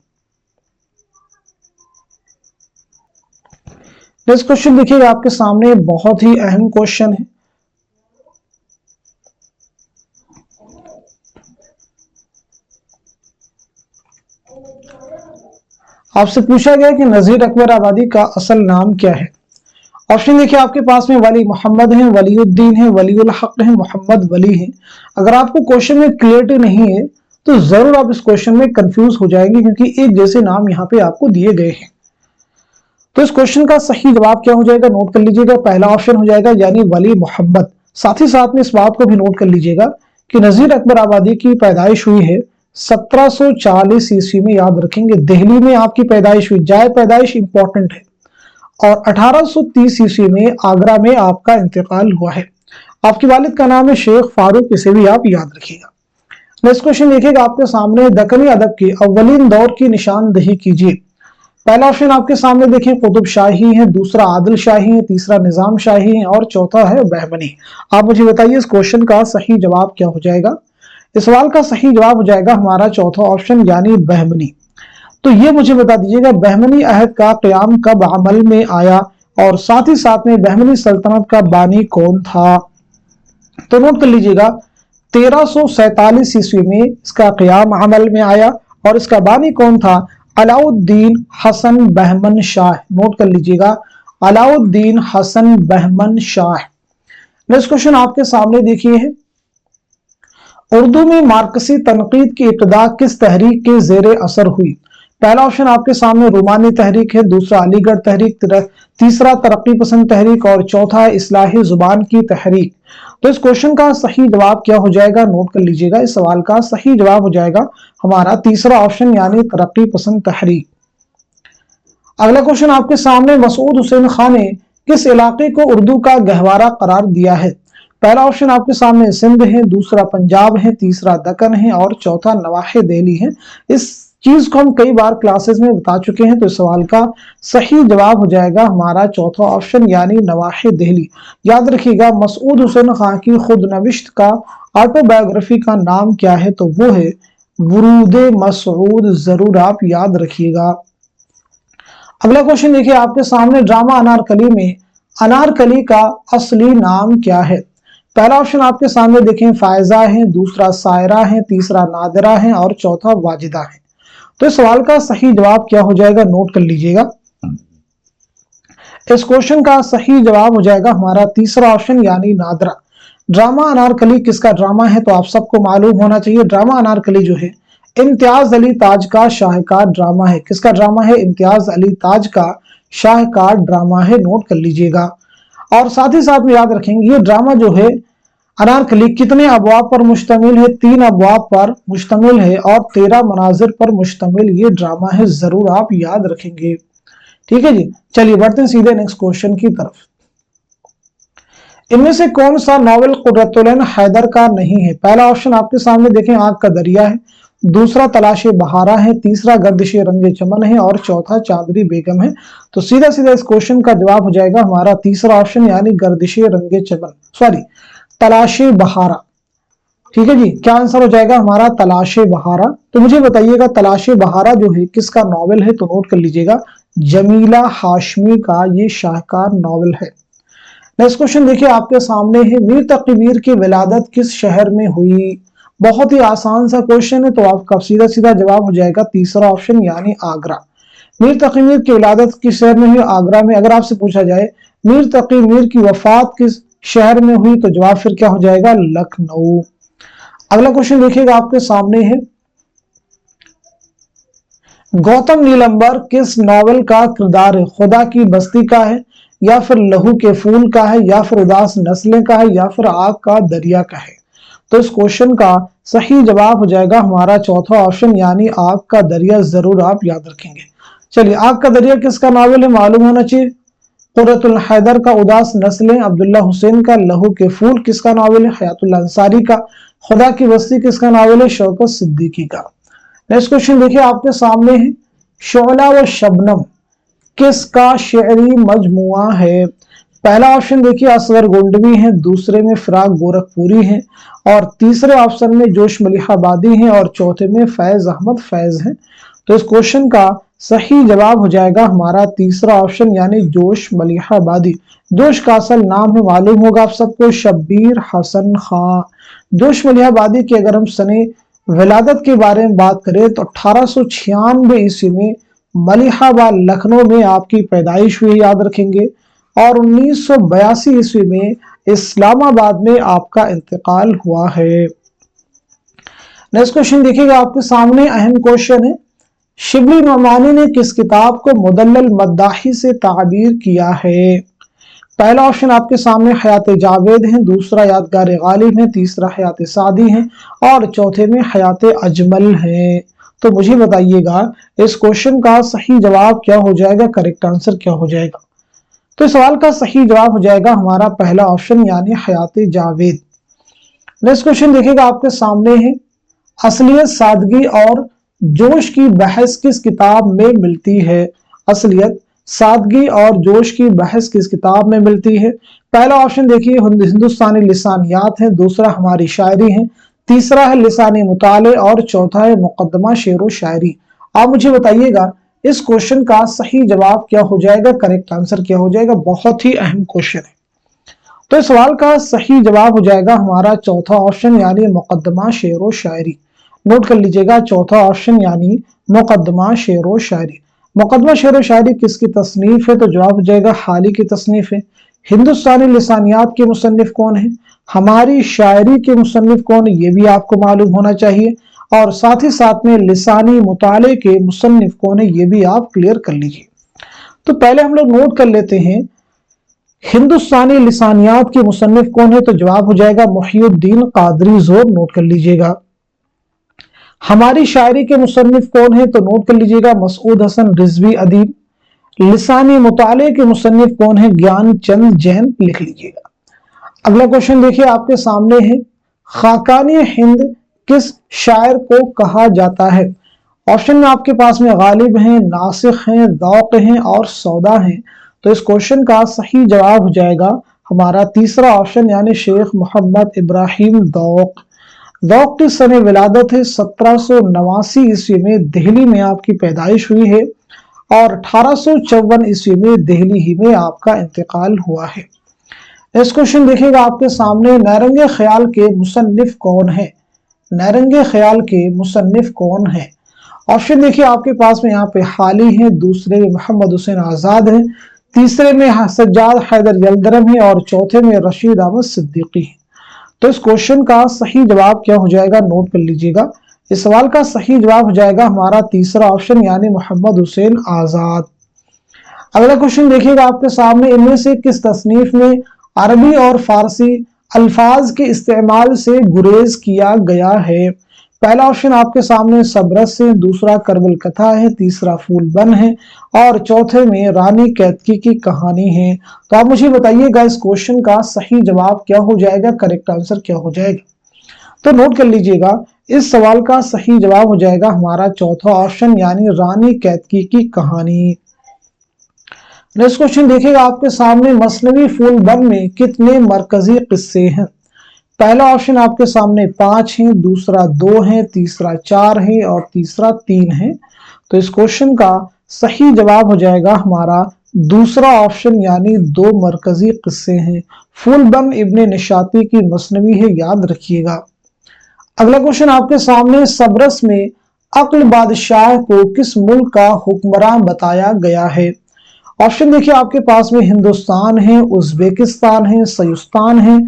नेक्स्ट क्वेश्चन देखिएगा आपके सामने, बहुत ही अहम क्वेश्चन है। आपसे पूछा गया कि नजीर अकबर आबादी का असल नाम क्या है। ऑप्शन देखिए आपके पास में वली मोहम्मद है, वलीउद्दीन है, वलीउल हक है, मोहम्मद वली है। अगर आपको क्वेश्चन में क्लियरिटी नहीं है तो जरूर आप इस क्वेश्चन में कंफ्यूज हो जाएंगे, क्योंकि एक जैसे नाम यहाँ पे आपको दिए गए हैं। तो इस क्वेश्चन का सही जवाब क्या हो जाएगा, नोट कर लीजिएगा। पहला ऑप्शन हो जाएगा यानी वली मोहम्मद। साथ ही साथ में इस बात को भी नोट कर लीजिएगा कि नजीर अकबर आबादी की पैदाइश हुई है 1740 ईस्वी में, याद रखेंगे। दिल्ली में आपकी पैदाइश हुई, जाए पैदाइश इंपॉर्टेंट है। और 1830 ईस्वी में आगरा में आपका इंतकाल हुआ है। आपके वालिद का नाम है शेख फारूक, इसे भी आप याद रखिएगा। नेक्स्ट क्वेश्चन देखिएगा आपके सामने, दक्कनी अदब के अव्वलीन दौर की निशानदेही कीजिए। पहला ऑप्शन आपके सामने देखिए कुतुब शाही है, दूसरा आदिल शाही है, तीसरा निजाम शाही है और चौथा है बहमनी। आप मुझे बताइए इस क्वेश्चन का सही जवाब क्या हो जाएगा। इस सवाल का सही जवाब हो जाएगा हमारा चौथा ऑप्शन यानी बहमनी। तो ये मुझे बता दीजिएगा बहमनी अहद का क़याम कब अमल में आया, और साथ ही साथ में बहमनी सल्तनत का बानी कौन था। तो नोट कर लीजिएगा 1347 ईस्वी में इसका क़याम अमल में आया और इसका बानी कौन था? अलाउद्दीन हसन बहमन शाह। नोट कर लीजिएगा, अलाउद्दीन हसन बहमन शाह। नेक्स्ट क्वेश्चन आपके सामने देखिए है, उर्दू में मार्कसी तनकीद की इब्तिदा किस तहरीक के जेर असर हुई? पहला ऑप्शन आपके सामने रूमानी तहरीक है, दूसरा अलीगढ़ तहरीक, तीसरा तरक्की पसंद तहरीक और चौथा इस्लाही जुबान की तहरीक। तो इस क्वेश्चन का सही जवाब क्या हो जाएगा? नोट कर लीजिएगा, इस सवाल का सही जवाब हो जाएगा हमारा तीसरा ऑप्शन यानी तरक्की पसंद तहरीक। अगला क्वेश्चन आपके सामने, मसूद हुसैन खान ने किस इलाके को उर्दू का गहवारा करार दिया है? पहला ऑप्शन आपके सामने सिंध है, दूसरा पंजाब है, तीसरा दक्कन है और चौथा नवाहे दिल्ली है। इस चीज को हम कई बार क्लासेस में बता चुके हैं, तो इस सवाल का सही जवाब हो जाएगा हमारा चौथा ऑप्शन यानी नवाहे दिल्ली। याद रखिएगा, मसूद हुसैन खान की खुद नविश्त का ऑटोबायोग्राफी का नाम क्या है? तो वो है वुरूद मसूद। जरूर आप याद रखिएगा। अगला क्वेश्चन देखिए आपके सामने, ड्रामा अनारकली में अनारकली का असली नाम क्या है? पहला ऑप्शन आपके सामने देखें फायजा है, दूसरा सायरा है, तीसरा नादिरा है और चौथा वाजिदा है। तो इस सवाल का सही जवाब क्या हो जाएगा? नोट कर लीजिएगा, इस क्वेश्चन का सही जवाब हो जाएगा हमारा तीसरा ऑप्शन यानी नादिरा। ड्रामा अनारकली किसका ड्रामा है? तो आप सबको मालूम होना चाहिए, ड्रामा अनारकली जो है इम्तियाज अली ताज का शाहकार ड्रामा है। किसका ड्रामा है? इम्तियाज अली ताज का शाहकार ड्रामा है। नोट कर लीजिएगा। और साथ ही साथ में याद रखेंगे, ये ड्रामा जो है अनारकली कितने अबवाब पर मुश्तमिल है? 3 अबवाब पर मुश्तमिल है और 13 मनाजिर पर मुश्तमिल ये ड्रामा है। जरूर आप याद रखेंगे। ठीक है जी, चलिए बढ़ते हैं सीधे नेक्स्ट क्वेश्चन की तरफ। इनमें से कौन सा नॉवेल कुर्रतुल ऐन हैदर का नहीं है? पहला ऑप्शन आपके सामने देखें आग का दरिया है, दूसरा तलाशे बहारा है, तीसरा गर्दिशे रंगे चमन है और चौथा चांदनी बेगम है। तो सीधा सीधा इस क्वेश्चन का जवाब हो जाएगा हमारा तीसरा ऑप्शन यानी गर्दिशे रंगे चमन, सॉरी तलाशे बहारा। ठीक है जी, क्या आंसर हो जाएगा हमारा? तलाशे बहारा। तो मुझे बताइएगा तलाशे बहारा जो है किसका नॉवेल है? तो नोट कर लीजिएगा, जमीला हाशमी का ये शाहकार नॉवेल है। नेक्स्ट क्वेश्चन देखिए आपके सामने है, मीर तकी मीर की विलादत किस शहर में हुई? बहुत ही आसान सा क्वेश्चन है, तो आपका सीधा सीधा जवाब हो जाएगा तीसरा ऑप्शन यानी आगरा। मीर तकी मीर की विलादत किस शहर में हुई? आगरा में। अगर आपसे पूछा जाए मीर तकी मीर की वफात किस शहर में हुई? तो जवाब फिर क्या हो जाएगा? लखनऊ। अगला क्वेश्चन देखिएगा आपके सामने है, गौतम नीलंबर किस नॉवेल का किरदार है? खुदा की बस्ती का है, या फिर लहू के फूल का है, या फिर उदास नस्लें का है, या फिर आग का दरिया का है? तो इस क्वेश्चन का सही जवाब हो जाएगा हमारा चौथा ऑप्शन यानी आग का दरिया। जरूर आप याद रखेंगे। चलिए, आग का दरिया किसका नॉवेल है? मालूम होना चाहिए। कुर्रतुल हैदर का उदास नस्लें अब्दुल्ला हुसैन का, लहू के फूल किसका नॉवेल है? हयातुल्लाह अंसारी का, खुदा की बस्ती किसका नॉवेल है? शौकत सिद्दीकी का। नेक्स्ट क्वेश्चन देखिए आपके सामने है, शोला व शबनम किसका शेरी मजमुआ है? पहला ऑप्शन देखिए असगर गोंडवी है, दूसरे में फिराक गोरखपुरी है और तीसरे ऑप्शन में जोश मलिहाबादी है और चौथे में फैज अहमद फैज है। तो इस क्वेश्चन का सही जवाब हो जाएगा हमारा तीसरा ऑप्शन यानी जोश मलिहाबादी। जोश का असल नाम है मालूम होगा आप सबको, शब्बीर हसन खां। जोश मलिहाबादी की अगर हम सने विलादत के बारे में बात करें तो 1896 ईस्वी में मलिहाबाद लखनऊ में आपकी पैदाइश हुई, याद रखेंगे, और 1982 ईस्वी में इस्लामाबाद में आपका इंतकाल हुआ है। नेक्स्ट क्वेश्चन देखिएगा आपके सामने, अहम क्वेश्चन है, शिबली नोमानी ने किस किताब को मुदल्लल मद्दाही से ताबीर किया है? पहला ऑप्शन आपके सामने हयात जावेद है, दूसरा यादगार गालिब है, तीसरा हयात सादी है और चौथे में हयात अजमल है। तो मुझे बताइएगा इस क्वेश्चन का सही जवाब क्या हो जाएगा? करेक्ट आंसर क्या हो जाएगा? तो इस सवाल का सही जवाब हो जाएगा हमारा पहला ऑप्शन यानी हयात जावेद। नेक्स्ट क्वेश्चन देखिएगा आपके सामने है, असलियत सादगी और जोश की बहस किस किताब में मिलती है? असलियत सादगी और जोश की बहस किस किताब में मिलती है? पहला ऑप्शन देखिए हिंदुस्तानी लिसानियात है, दूसरा हमारी शायरी है, तीसरा है लिसानी मुताले और चौथा है मुकद्दमा शेर व शायरी। आप मुझे बताइएगा इस क्वेश्चन का सही जवाब क्या हो जाएगा? करेक्ट आंसर क्या हो जाएगा? बहुत ही अहम क्वेश्चन है। तो इस सवाल का सही जवाब हो जाएगा हमारा चौथा ऑप्शन यानी मुकद्दमा शेर व शायरी। नोट कर लीजिएगा, चौथा ऑप्शन यानी मुकद्दमा शेर व शायरी। मुकद्दमा शेर व शायरी किसकी तसनीफ है? तो जवाब हो जाएगा हाली की तसनीफ है। हिंदुस्तानी लिसानियात के मुसन्निफ कौन है? हमारी शायरी के मुसन्निफ कौन है? ये भी आपको मालूम होना चाहिए। और साथ ही साथ में लिसानी मुताले के मुसन्निफ कौन है, ये भी आप क्लियर कर लीजिए। तो पहले हम लोग नोट कर लेते हैं हिंदुस्तानी लिसानियात के मुसन्निफ कौन है। तो जवाब हो जाएगा मुहियुद्दीन कादरी ज़ोर। नोट कर लीजिएगा। हमारी शायरी के मुसन्निफ कौन है? तो नोट कर लीजिएगा मसूद हसन रिजवी अदीब। लिसानी मुताले के मुसन्निफ कौन है? ज्ञान चंद जैन। लिख लीजिएगा। अगला क्वेश्चन देखिए आपके सामने है, खाकानी हिंद किस शायर को कहा जाता है? ऑप्शन में आपके पास में गालिब हैं, नासिख हैं, ज़ौक़ हैं और सौदा हैं। तो इस क्वेश्चन का सही जवाब हो जाएगा हमारा तीसरा ऑप्शन यानी शेख मोहम्मद इब्राहिम ज़ौक़। ज़ौक़ की सने विलादत है 1789 ईस्वी में दिल्ली में आपकी पैदाइश हुई है और 1854 ईस्वी में दिल्ली ही में आपका इंतकाल हुआ है। इस क्वेश्चन देखिएगा आपके सामने, नैरंगे ख्याल के मुसन्निफ कौन है? नैरंगे ख्याल के मुसन्निफ कौन है? ऑप्शन देखिए आपके पास में यहाँ पे हाली है, दूसरे में मोहम्मद हुसैन आजाद है, तीसरे में सज्जाद हैदर यलदरम है और चौथे में रशीद अहमद सिद्दीकी है। तो इस क्वेश्चन का सही जवाब क्या हो जाएगा? नोट कर लीजिएगा। इस सवाल का सही जवाब हो जाएगा हमारा तीसरा ऑप्शन यानी मोहम्मद हुसैन आजाद। अगला क्वेश्चन देखिएगा आपके सामने, इनमें से किस तसनीफ में अरबी और फारसी अल्फाज के इस्तेमाल से गुरेज किया गया है? पहला ऑप्शन आपके सामने सबरस है, दूसरा करबल कथा है, तीसरा फूल बन है और चौथे में रानी कैतकी की कहानी है। तो आप मुझे बताइएगा इस क्वेश्चन का सही जवाब क्या हो जाएगा, करेक्ट आंसर क्या हो जाएगा? तो नोट कर लीजिएगा, इस सवाल का सही जवाब हो जाएगा हमारा चौथा ऑप्शन यानी रानी कैतकी की कहानी। नेक्स्ट क्वेश्चन देखिएगा आपके सामने, मसनवी फूल बन में कितने मरकजी किस्से हैं? पहला ऑप्शन आपके सामने 5 है, दूसरा 2 है, तीसरा 4 है और तीसरा 3 है। तो इस क्वेश्चन का सही जवाब हो जाएगा हमारा दूसरा ऑप्शन यानी 2 मरकजी किस्से हैं। फूल बन इब्ने निशाती की मसनवी है, याद रखिएगा। अगला क्वेश्चन आपके सामने, सबरस में अक्ल बादशाह को किस मुल्क का हुक्मरान बताया गया है? ऑप्शन देखिए आपके पास में हिंदुस्तान है, उज्बेकिस्तान है, सयुस्तान है,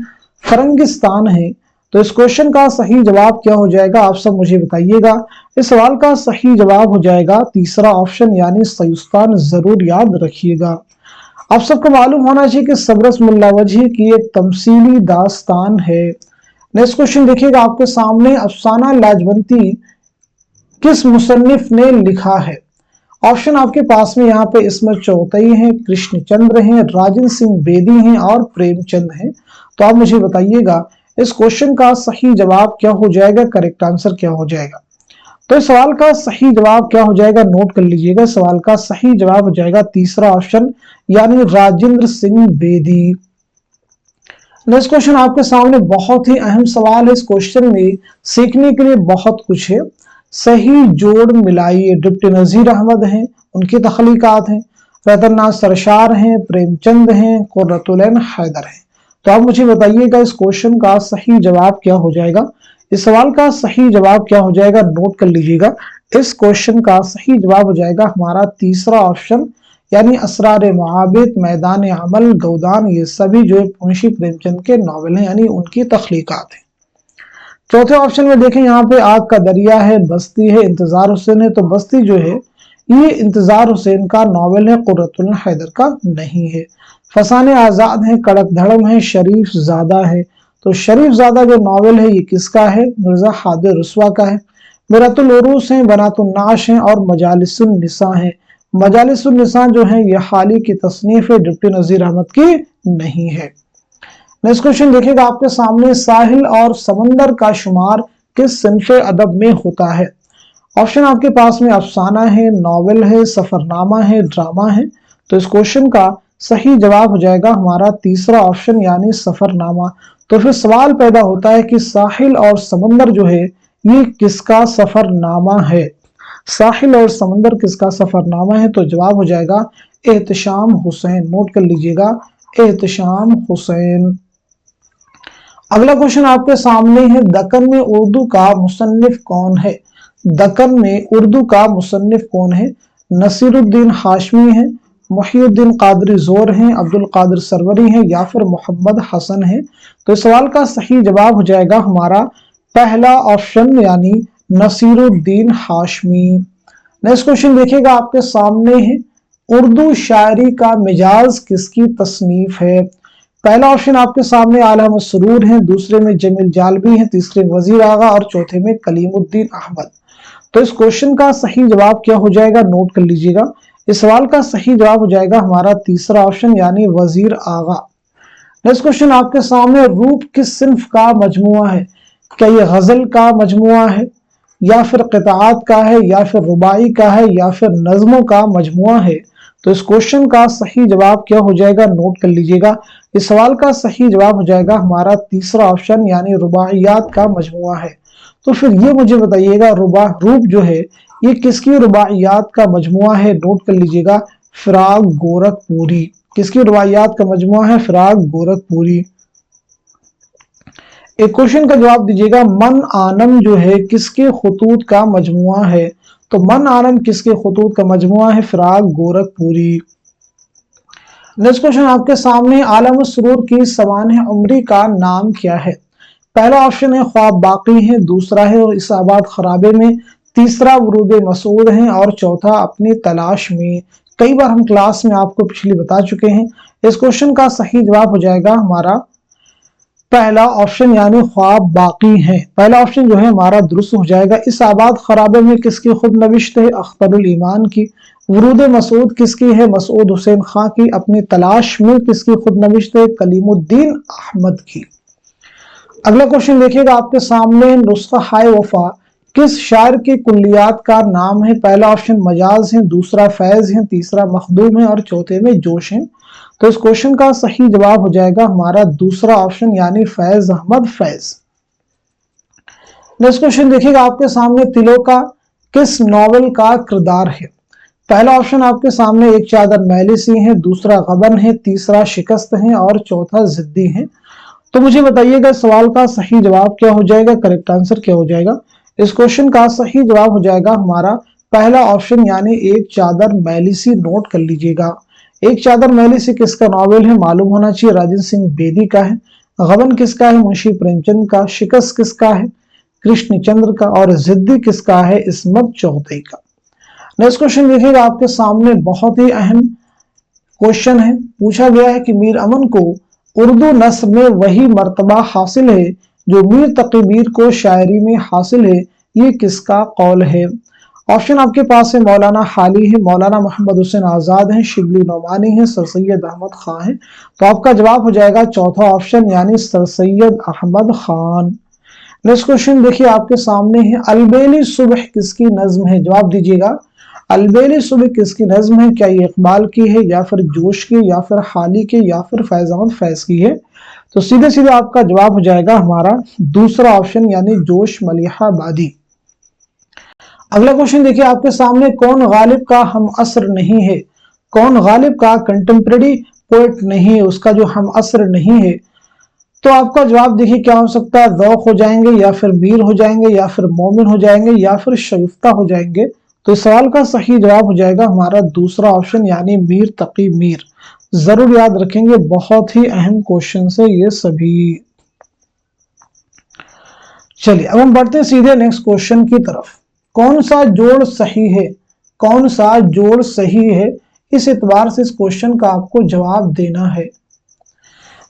फरंगिस्तान है। तो इस क्वेश्चन का सही जवाब क्या हो जाएगा, आप सब मुझे बताइएगा। इस सवाल का सही जवाब हो जाएगा तीसरा ऑप्शन यानी सयुस्तान। जरूर याद रखिएगा। आप सबको मालूम होना चाहिए कि सबरस मुल्ला वजह की एक तमसीली दास्तान है। नेक्स्ट क्वेश्चन देखिएगा आपके सामने, अफसाना लाजवंती किस मुसन्निफ ने लिखा है? ऑप्शन आपके पास में यहाँ पे इस्मत चौथई है, कृष्णचंद्र हैं, राजन सिंह बेदी हैं और प्रेमचंद हैं। तो आप मुझे बताइएगा इस क्वेश्चन का सही जवाब क्या हो जाएगा, करेक्ट आंसर क्या हो जाएगा? तो इस सवाल का सही जवाब क्या हो जाएगा, नोट कर लीजिएगा। सवाल का सही जवाब हो जाएगा तीसरा ऑप्शन यानी राजेंद्र सिंह बेदी। नेक्स्ट क्वेश्चन आपके सामने बहुत ही अहम सवाल है। इस क्वेश्चन में सीखने के लिए बहुत कुछ है। सही जोड़ मिलाइए। डिप्टी नजीर अहमद हैं, उनकी तख्लीकात हैं, रतननाथ सरशार हैं, प्रेमचंद हैं, कुर्रतुलैन हैदर हैं। तो आप मुझे बताइएगा इस क्वेश्चन का सही जवाब क्या हो जाएगा? इस सवाल का सही जवाब क्या हो जाएगा, नोट कर लीजिएगा। इस क्वेश्चन का सही जवाब हो जाएगा हमारा तीसरा ऑप्शन यानी असरार मुआबिद, मैदान अमल, गौदान, ये सभी जो है मुंशी प्रेमचंद के नॉवेल हैं यानी उनकी तख्लीकात हैं। चौथे ऑप्शन में देखें यहाँ पे आग का दरिया है, बस्ती है, इंतजार हुसैन है। तो बस्ती जो है ये इंतजार हुसैन का नॉवेल है, कुर्रतुल हैदर का नहीं है। फसाने आजाद है, कड़क धड़म है, शरीफ ज़ादा है। तो शरीफ ज़ादा जो नॉवेल है ये किसका है? मिर्जा हादिर रुस्वा का है। मिरातुल उरूस है, बनातुन नाश है और मजालिसुन निसा है। मजालिसुन निसा जो है ये हाली की तसनीफ है, डिप्टी नजीर अहमद की नहीं है। नेक्स्ट क्वेश्चन देखिएगा आपके सामने, साहिल और समंदर का शुमार किस सिन्फ़े अदब में होता है? ऑप्शन आपके पास में अफसाना है, नॉवेल है, सफरनामा है, ड्रामा है। तो इस क्वेश्चन का सही जवाब हो जाएगा हमारा तीसरा ऑप्शन यानी सफरनामा। तो फिर सवाल पैदा होता है कि साहिल और समंदर जो है ये किसका सफरनामा है? साहिल और समंदर किसका सफरनामा है? तो जवाब हो जाएगा एहतशाम हुसैन। नोट कर लीजिएगा, एहतशाम हुसैन। अगला क्वेश्चन आपके सामने है, दक्कन में उर्दू का मुसन्निफ कौन है? दक्कन में उर्दू का मुसन्निफ कौन है? नसीरुद्दीन हाशमी है, मुहियुद्दीन कादरी जोर हैं, अब्दुल कादिर सरवरी हैं, या फिर मोहम्मद हसन है? तो इस सवाल का सही जवाब हो जाएगा हमारा पहला ऑप्शन यानी नसीरुद्दीन हाशमी। नेक्स्ट क्वेश्चन देखिएगा आपके सामने है, उर्दू शायरी का मिजाज किसकी तसनीफ है? पहला ऑप्शन आपके सामने आला मसरूर है, दूसरे में जमील जालबी है, तीसरे में वजीर आगा और चौथे में कलीमुद्दीन अहमद। तो इस क्वेश्चन का सही जवाब क्या हो जाएगा, नोट कर लीजिएगा। इस सवाल का सही जवाब हो जाएगा हमारा तीसरा ऑप्शन यानी वजीर आगा। नेक्स्ट क्वेश्चन आपके सामने, रूप किस सिन्फ का मजमुआ है? क्या ये गजल का मजमुआ है, या फिर क़िताअत का है, या फिर रुबाई का है, या फिर नज़्मों का मजमुआ है? तो इस क्वेश्चन का सही जवाब क्या हो जाएगा, नोट कर लीजिएगा। इस सवाल का सही जवाब हो जाएगा हमारा तीसरा ऑप्शन यानी रुबाइयात का मजमुआ है। तो फिर ये मुझे बताइएगा, रूप जो है ये किसकी रुबाइयात का मजमुआ है, नोट कर लीजिएगा। फिराक गोरखपुरी, किसकी रुबाइयात का मजमुआ है? फिराक गोरखपुरी। एक क्वेश्चन का जवाब दीजिएगा, मन आनम जो है किसके खुतूत का मजमुआ है? तो मन आनम किसके खुतूत का मजमुआ है? फिराक गोरखपुरी। नेक्स्ट क्वेश्चन आपके सामने, आलम सरूर की सवानह उमरी का नाम क्या है? पहला ऑप्शन है ख्वाब बाकी है, दूसरा है इसाबात खराबे में, तीसरा वरूद मसूद है और चौथा अपनी तलाश में। कई बार हम क्लास में आपको पिछली बता चुके हैं। इस क्वेश्चन का सही जवाब हो जाएगा हमारा पहला ऑप्शन यानी ख्वाब बाकी है। पहला ऑप्शन जो है हमारा दुरुस्त हो जाएगा। इस आबाद खराबे में किसकी खुद नविश्त है? अख्तरुल ईमान की। वरूद मसूद किसकी है? मसूद हुसैन खां की। अपनी तलाश में किसकी खुद नविश्त है? कलीमुद्दीन अहमद की। अगला क्वेश्चन देखिएगा आपके सामने, नुस्खा हाय वफा किस शायर की कुल्लियात का नाम है? पहला ऑप्शन मजाज है, दूसरा फैज है, तीसरा मखदूम है और चौथे में जोश है। तो इस क्वेश्चन का सही जवाब हो जाएगा हमारा दूसरा ऑप्शन यानी फैज अहमद फैज। नेक्स्ट क्वेश्चन देखिएगा आपके सामने, तिलो का किस नॉवेल का किरदार है? पहला ऑप्शन आपके सामने एक चादर मैली सी है, दूसरा गबन है, तीसरा शिकस्त है और चौथा जिद्दी है। तो मुझे बताइएगा सवाल का सही जवाब क्या हो जाएगा, करेक्ट आंसर क्या हो जाएगा? इस क्वेश्चन का सही जवाब हो जाएगा हमारा पहला ऑप्शन यानी एक चादर मैली सी। नोट कर लीजिएगा। एक चादर मैली सी किसका नॉवेल है? मालूम होना चाहिए राजेंद्र सिंह बेदी का है। गबन किसका है? मुंशी प्रेमचंद का। शिकस्त किसका है? कृष्णचंद्र का। और जिद्दी किसका है? इस्मत चौधरी का। नेक्स्ट क्वेश्चन देखिएगा आपके सामने, बहुत ही अहम क्वेश्चन है। पूछा गया है कि मीर अमन को उर्दू नस्र में वही मर्तबा हासिल है जो मीर तकी मीर को शायरी में हासिल है, ये किसका कौल है? ऑप्शन आपके पास है मौलाना हाली है, मौलाना मोहम्मद हुसैन आजाद है, शिबली नौमानी है, सर सैयद अहमद खान है। तो आपका जवाब हो जाएगा चौथा ऑप्शन यानी sir Syed Ahmad Khan. Next question देखिए आपके सामने है, अलबेली सुबह किसकी नज्म है? जवाब दीजिएगा। अलबेली सुबह किसकी नज्म है? क्या ये इकबाल की है, या फिर जोश की, या फिर हाली की, या फिर फैज अहमद फैज की है? तो सीधे सीधे आपका जवाब हो जाएगा हमारा दूसरा ऑप्शन यानी जोश मलिहाबादी। अगला क्वेश्चन देखिए आपके सामने, कौन गालिब का हम असर नहीं है? कौन गालिब का कंटेम्प्रेरी पोएट नहीं है, उसका जो हम असर नहीं है? तो आपका जवाब देखिए क्या हो सकता है, ज़ौक़ हो जाएंगे, या फिर मीर हो जाएंगे, या फिर मोमिन हो जाएंगे, या फिर शगुफ्ता हो जाएंगे। तो इस सवाल का सही जवाब हो जाएगा हमारा दूसरा ऑप्शन यानी मीर तकी मीर। जरूर याद रखेंगे, बहुत ही अहम क्वेश्चन है ये सभी। चलिए अब हम बढ़ते हैं सीधे नेक्स्ट क्वेश्चन की तरफ। कौन सा जोड़ सही है? कौन सा जोड़ सही है? इस एतबार से इस क्वेश्चन का आपको जवाब देना है।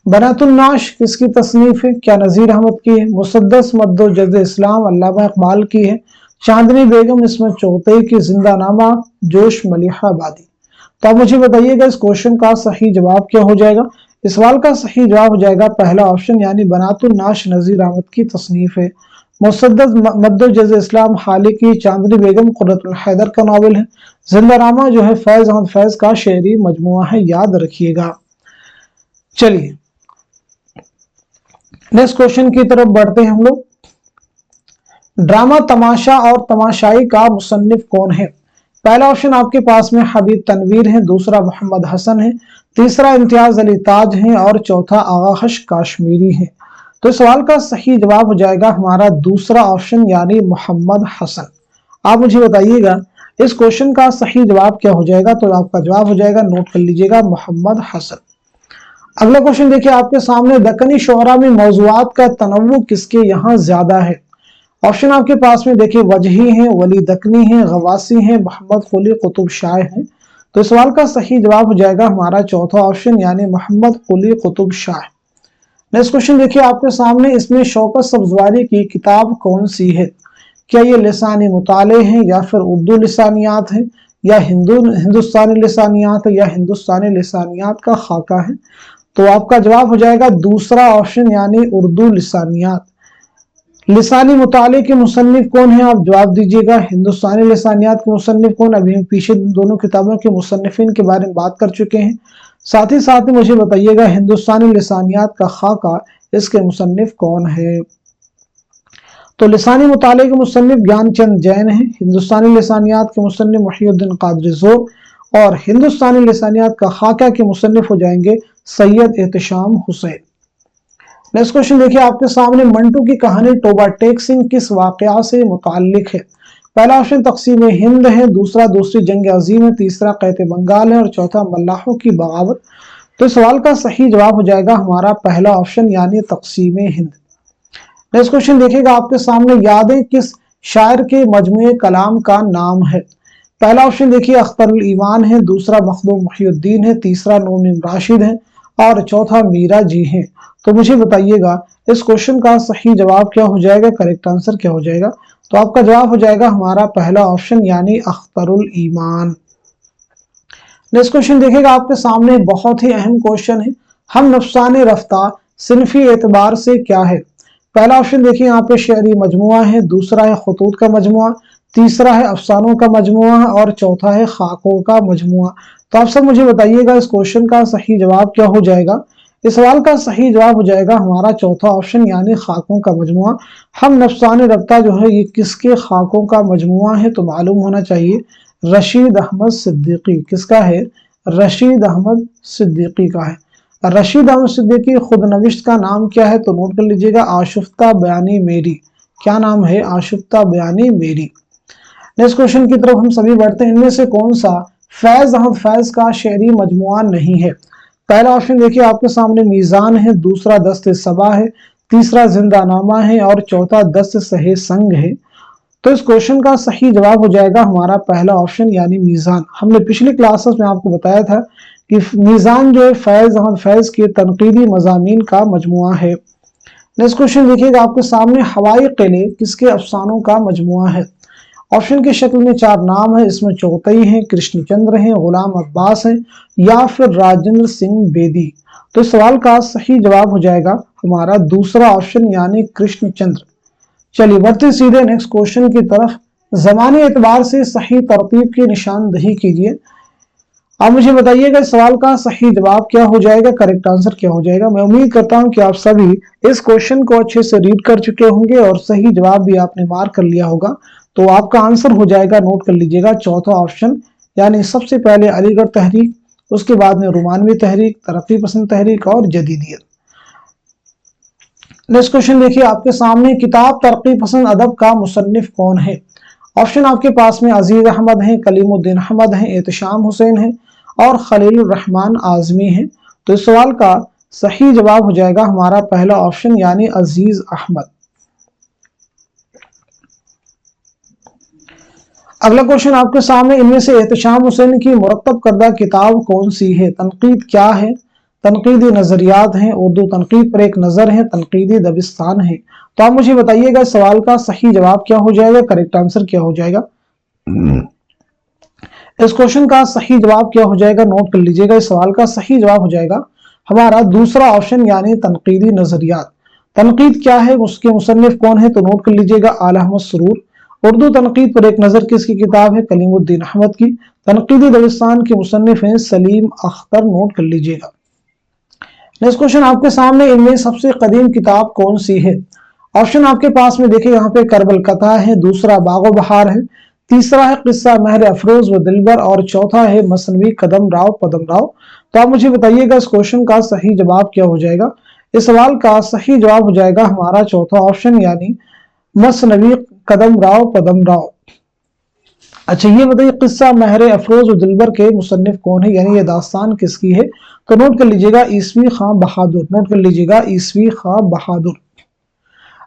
बनातुन्नाश किसकी तसनीफ है? क्या नजीर अहमद की है? मुसद्दस मद्दो जज़ इस्लाम अल्लामा इकबाल की है? चांदनी बेगम इस्मत चौधरी की जिंदानामा जोश मलिहाबादी। तो आप मुझे बताइएगा इस क्वेश्चन का सही जवाब क्या हो जाएगा? इस सवाल का सही जवाब हो जाएगा पहला ऑप्शन यानी बनातुन्नाश नजीर अहमद की तसनीफ है। मुसद्दस मद्दो जज़ इस्लाम हाली की। चांदनी बेगम कुर्रतुल हैदर का नावल है। जिंदानामा जो है फैज अहमद फैज का शेरी मजमुआ है, याद रखिएगा। चलिए नेक्स्ट क्वेश्चन की तरफ बढ़ते हैं हम लोग। ड्रामा तमाशा और तमाशाई का मुसन्निफ कौन है? पहला ऑप्शन आपके पास में हबीब तनवीर है, दूसरा मोहम्मद हसन है, तीसरा इम्तियाज अली ताज है और चौथा आगा खश काश्मीरी है। तो इस सवाल का सही जवाब हो जाएगा हमारा दूसरा ऑप्शन यानी मोहम्मद हसन। आप मुझे बताइएगा इस क्वेश्चन का सही जवाब क्या हो जाएगा। तो आपका जवाब हो जाएगा, नोट कर लीजिएगा, मोहम्मद हसन। अगला क्वेश्चन देखिए आपके सामने, दक्कनी शोहरा में मौज़ूआत का तनव्वु किसके यहाँ ज्यादा है। ऑप्शन आपके पास में देखिए, वजही हैं, वली दक्कनी हैं, गवासी हैं, मोहम्मद कुली कुतुब शाह हैं। तो इस सवाल का सही जवाब हो जाएगा हमारा चौथा ऑप्शन यानी मोहम्मद कुली कुतुब शाह। नेक्स्ट क्वेश्चन देखिए आपके सामने, इसमें शौकत सब्जवारी की किताब कौन सी है। क्या ये लिसानी मुताले हैं, या फिर उर्दू लिसानियात है, या हिंदुस्तानी लिसानियात है, या हिंदुस्तानी लिसानियात का खाका है। तो आपका जवाब हो जाएगा दूसरा ऑप्शन यानी उर्दू लिसानियात। लिसानी मुताले के मुसन्निफ कौन है, आप जवाब दीजिएगा। हिंदुस्तानी लिसानियात के मुसन्निफ कौन, अभी हम पीछे दोनों किताबों के मुसन्निफिन के बारे में बात कर चुके हैं। साथ ही मुझे बताइएगा हिंदुस्तानी लिसानियात का खाका इसके मुसन्निफ कौन है। तो लिसानी मुताले के मुसन्निफ ज्ञानचंद जैन है, हिंदुस्तानी लिसानियात के मुसन्निफ मुहिउद्दीन कादरी ज़ोर, और हिंदुस्तानी लिसानियात का खाका के मुसन्निफ हो जाएंगे सैयद एहतशाम हुसैन। नेक्स्ट क्वेश्चन देखिए आपके सामने, मंटू की कहानी टोबा टेक सिंह किस वाकया से मुताल्लिक है। पहला ऑप्शन तकसीम हिंद है, दूसरा दूसरी जंग अजीम है, तीसरा कैते बंगाल है, और चौथा मल्लाहों की बगावत। तो सवाल का सही जवाब हो जाएगा हमारा पहला ऑप्शन यानी तकसीम हिंद। नेक्स्ट क्वेश्चन देखिएगा आपके सामने, यादें किस शायर के मजमूए कलाम का नाम है। पहला ऑप्शन देखिए अख्तरुल ईमान है, दूसरा मखदूम मुहिउद्दीन है, तीसरा नूम राशिद है, और चौथा मीरा जी है। तो मुझे बताइएगा इस क्वेश्चन का सही जवाब क्या हो जाएगा, करेक्ट आंसर क्या हो जाएगा। तो आपका जवाब हो जाएगा हमारा पहला ऑप्शन यानी अख्तरुल ईमान। नेक्स्ट क्वेश्चन देखिएगा आपके सामने, बहुत ही अहम क्वेश्चन है, हम नफसाने रफ्ता सिनफी एतबार से क्या है। पहला ऑप्शन देखिए यहाँ पे शेरी मजमुआ है, दूसरा है खतूत का मजमुआ, तीसरा है अफसानों का मजमुआ, और चौथा है खाकों का मजमुआ। तो आप सब मुझे बताइएगा इस क्वेश्चन का सही जवाब क्या हो जाएगा। इस सवाल का सही जवाब हो जाएगा हमारा चौथा ऑप्शन यानी खाकों का मजमुआ। हम नफसाने रब्ता जो है ये किसके खाकों का मजमुआ है, तो मालूम होना चाहिए रशीद अहमद सिद्दीकी। किसका है, रशीद अहमद सिद्दीकी का है। रशीद अहमद सिद्दीकी खुद नविश्त का नाम क्या है, तो नोट कर लीजिएगा, आशुफ्ता बयानी मेरी। क्या नाम है, आशुफ्ता बयानी मेरी। नेक्स्ट क्वेश्चन की तरफ हम सभी बढ़ते हैं, इनमें से कौन सा फैज अहमद फैज का शेरी मजमुआ नहीं है। पहला ऑप्शन देखिए आपके सामने मीजान है, दूसरा दस्त सबा है, तीसरा जिंदानामा है, और चौथा दस्त सहे संग है। तो इस क्वेश्चन का सही जवाब हो जाएगा हमारा पहला ऑप्शन यानी मीजान। हमने पिछली क्लासेस में आपको बताया था कि मीजान जो है फैज अहमद फैज के तनकीदी मजामीन का मजमुआ है। नेक्स्ट क्वेश्चन देखिएगा आपके सामने, हवाई किले किसके अफसानों का मजमुआ है। ऑप्शन की शक्ल में चार नाम है, इसमें चौथई हैं, कृष्णचंद्र हैं, गुलाम अब्बास हैं, या फिर राजेंद्र सिंह बेदी। तो इस सवाल का सही जवाब हो जाएगा हमारा दूसरा ऑप्शन यानी कृष्णचंद्र। चलिए बढ़ते सीधे नेक्स्ट क्वेश्चन की तरफ, जमाने एतबार से सही तरतीब की निशानदही कीजिए। अब मुझे बताइएगा इस सवाल का सही जवाब क्या हो जाएगा, करेक्ट आंसर क्या हो जाएगा। मैं उम्मीद करता हूं कि आप सभी इस क्वेश्चन को अच्छे से रीड कर चुके होंगे और सही जवाब भी आपने मार्क कर लिया होगा। तो आपका आंसर हो जाएगा, नोट कर लीजिएगा, चौथा ऑप्शन यानी सबसे पहले अलीगढ़ तहरीक, उसके बाद में रोमानवी तहरीक, तरक्की पसंद तहरीक और जदीदियत। नेक्स्ट क्वेश्चन देखिए आपके सामने, किताब तरक्की पसंद अदब का मुसन्निफ कौन है। ऑप्शन आपके पास में अजीज अहमद हैं, कलीमुद्दीन अहमद हैं, एहतशाम हुसैन हैं, और खलीलुर रहमान आजमी हैं। तो इस सवाल का सही जवाब हो जाएगा हमारा पहला ऑप्शन यानी अजीज अहमद। अगला क्वेश्चन आपके सामने, इनमें से एहतशाम हुसैन की मुरत्तब करदा किताब कौन सी है। तनकीद क्या है, तनकीदी नजरियात हैं, उर्दू तनकीद पर एक नजर है, तनकीदी दबिस्तान है। तो आप मुझे बताइएगा इस सवाल का सही जवाब क्या हो जाएगा, करेक्ट आंसर क्या हो जाएगा। इस क्वेश्चन का सही जवाब क्या हो जाएगा, नोट कर लीजिएगा। इस सवाल का सही जवाब हो जाएगा हमारा दूसरा ऑप्शन यानी तनकीदी नजरियात। तनकीद क्या है, उसके मुसन्निफ कौन है, तो नोट कर लीजिएगा, आला अहमद सुरूर। उर्दू तनकीद पर एक नजर किसकी किताब है, कलीमुद्दीन अहमद की। तनकीदी दबिस्तान के मुसन्निफ हैं सलीम अख्तर, नोट कर लीजिएगा। नेक्स्ट क्वेश्चन आपके सामने, इनमें सबसे कदीम किताब कौन सी है। ऑप्शन आपके पास में देखिए यहाँ पे करबल कथा है, दूसरा बागो बहार है, तीसरा है किस्सा महर अफरोज व दिलबर, और चौथा है मसनवी कदम राव पदम राव। तो आप मुझे बताइएगा इस क्वेश्चन का सही जवाब क्या हो जाएगा। इस सवाल का सही जवाब हो जाएगा हमारा चौथा ऑप्शन यानी मसनवी कदम राव पदम राव। अच्छा ये बताइए किस्सा महर अफरोज और दिलबर के मुसन्निफ कौन है, यानी ये दास्तान किसकी है? तो नोट कर लीजिएगा ईसवी खां बहादुर, नोट कर लीजिएगा ईसवी खां बहादुर।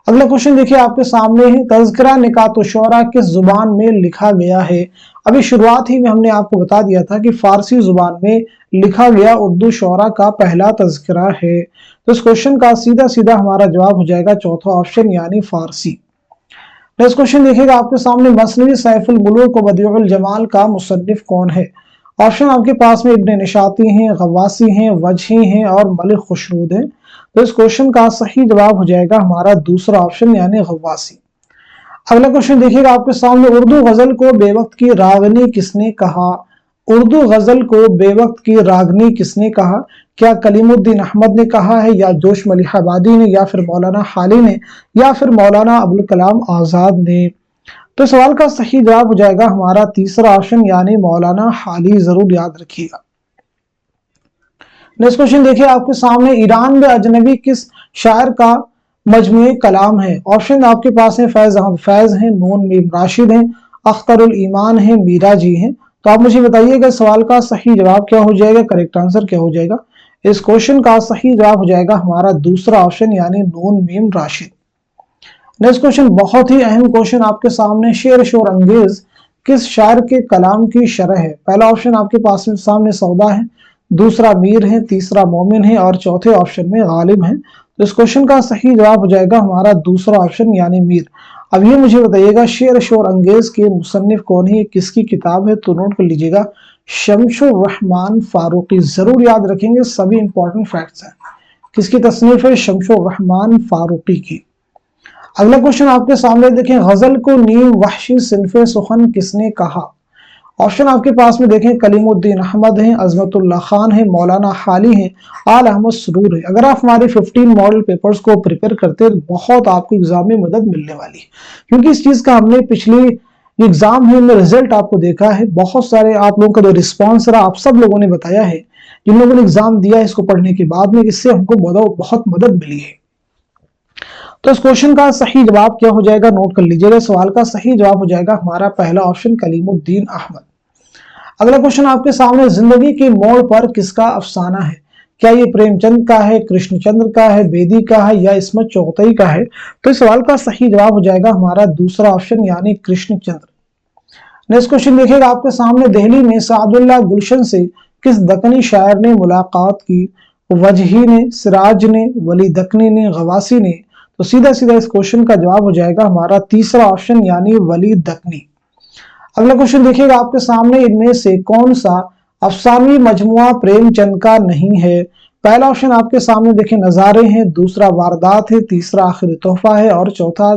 अगला क्वेश्चन देखिए आपके सामने है, तज़किरा निकात शोरा किस जुबान में लिखा गया है? अभी शुरुआत ही में हमने आपको बता दिया था कि फारसी जुबान में लिखा गया उर्दू शोरा का पहला तज़किरा है। तो इस क्वेश्चन का सीधा सीधा हमारा जवाब हो जाएगा चौथा ऑप्शन यानी फारसी। नेक्स्ट क्वेश्चन देखिएगा आपके सामने, मसनवी सैफुल मुलूक व बदिउल जमाल का मुसन्निफ कौन है? ऑप्शन आपके पास में इब्न निशाती हैं, गवासी हैं, वजही हैं और मलिक खुशरूद हैं। तो इस क्वेश्चन का सही जवाब हो जाएगा हमारा दूसरा ऑप्शन यानी गवासी। अगला क्वेश्चन देखिएगा आपके सामने, उर्दू गजल को बेवक्त की रागनी किसने कहा? उर्दू गजल को बेवक्त की रागनी किसने कहा? क्या कलीमुद्दीन अहमद ने कहा है, या जोश मलिहाबादी ने, या फिर मौलाना हाली ने, या फिर मौलाना अबुल कलाम आजाद ने? तो सवाल का सही जवाब हो जाएगा हमारा तीसरा ऑप्शन यानी मौलाना हाली, जरूर याद रखिएगा। नेक्स्ट क्वेश्चन देखिए आपके सामने, ईरान में अजनबी किस शायर का मजमूए कलाम है? ऑप्शन आपके पास है, फैज अहमद फैज हैं, नून मीम राशिद हैं, अख्तरुल ईमान हैं, मीरा जी हैं। तो आप मुझे बताइएगा सवाल का सही जवाब क्या हो जाएगा, करेक्ट आंसर क्या हो जाएगा? इस क्वेश्चन का सही जवाब हो जाएगा हमारा दूसरा ऑप्शन यानी नून मीम राशिद। नेक्स्ट क्वेश्चन बहुत ही अहम क्वेश्चन आपके सामने, शेर शोर अंगेज किस शायर के कलाम की शरह है? पहला ऑप्शन आपके पास में सामने सौदा है, दूसरा मीर है, तीसरा मोमिन है और चौथे ऑप्शन में गालिब है। तो इस क्वेश्चन का सही जवाब हो जाएगा हमारा दूसरा ऑप्शन यानी मीर। अब ये मुझे बताइएगा शेर शोर अंगेज के मुसन्निफ कौन है, किसकी किताब है? तो नोट कर लीजिएगा शमशुर रहमान फारूकी, जरूर याद रखेंगे, सभी इंपॉर्टेंट फैक्ट्स हैं। किसकी तसनीफ है? शमशुर रहमान फारूकी की। अगला क्वेश्चन आपके सामने देखें, गजल को नीम वहशी सिनफे सुखन किसने कहा? ऑप्शन आपके पास में देखें, कलीमुद्दीन अहमद हैं, अजमतुल्लाह खान हैं, मौलाना हाली हैं, आल अहमद सुरूर है। अगर आप हमारे 15 मॉडल पेपर्स को प्रिपेयर करते हैं तो बहुत आपको एग्जाम में मदद मिलने वाली है, क्योंकि इस चीज का हमने पिछली एग्जाम में रिजल्ट आपको देखा है। बहुत सारे आप लोगों का जो रिस्पॉन्स रहा, आप सब लोगों ने बताया है, जिन लोगों ने एग्जाम दिया इसको पढ़ने के बाद में, इससे हमको बहुत मदद मिली है। तो इस क्वेश्चन का सही जवाब क्या हो जाएगा, नोट कर लीजिएगा। सवाल का सही जवाब हो जाएगा हमारा पहला ऑप्शन कलीमुद्दीन अहमद। अगला क्वेश्चन आपके सामने, जिंदगी के मोड़ पर किसका अफसाना है? क्या ये प्रेमचंद का है, कृष्णचंद्र का है, बेदी का है या इस्मत चौगतई का है? तो इस सवाल का सही जवाब हो जाएगा हमारा दूसरा ऑप्शन यानी कृष्णचंद्र। नेक्स्ट क्वेश्चन देखिएगा आपके सामने, दिल्ली में सादुल्लाह गुलशन से किस दक्कनी शायर ने मुलाकात की? वजही ने, सिराज ने, वली दक्कनी ने, गवासी ने? तो सीधा सीधा इस क्वेश्चन का जवाब हो जाएगा हमारा तीसरा ऑप्शन यानी वली दक्कनी। अगला क्वेश्चन देखिएगा आपके सामने, इनमें से कौन सा अफसानवी मजमुआ प्रेमचंद का नहीं है? पहला ऑप्शन आपके सामने देखें नजारे हैं, दूसरा वारदात है, तीसरा आखिरी तोहफा है और चौथा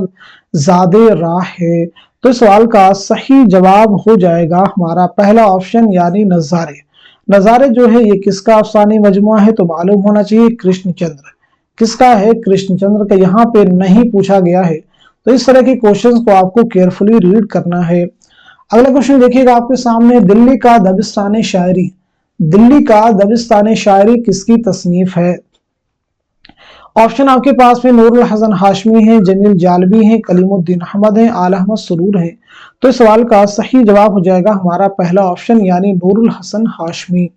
ज़ादे राह है। तो इस सवाल का सही जवाब हो जाएगा हमारा पहला ऑप्शन यानी नजारे। नजारे जो है ये किसका अफसानी मजमुआ है? तो मालूम होना चाहिए कृष्णचंद्र। किसका है? कृष्णचंद्र का। यहाँ पे नहीं पूछा गया है, तो इस तरह के क्वेश्चंस को आपको केयरफुली रीड करना है। अगला क्वेश्चन देखिएगा आपके सामने, दिल्ली का दबिस्तान शायरी, दिल्ली का दबिस्तान शायरी किसकी तसनीफ है? ऑप्शन आपके पास में नूरुल हसन हाशमी है, जमील जालबी है, कलीमुद्दीन अहमद है, आल अहमद सुरूर है। तो इस सवाल का सही जवाब हो जाएगा हमारा पहला ऑप्शन यानी नूरुल हसन हाशमी।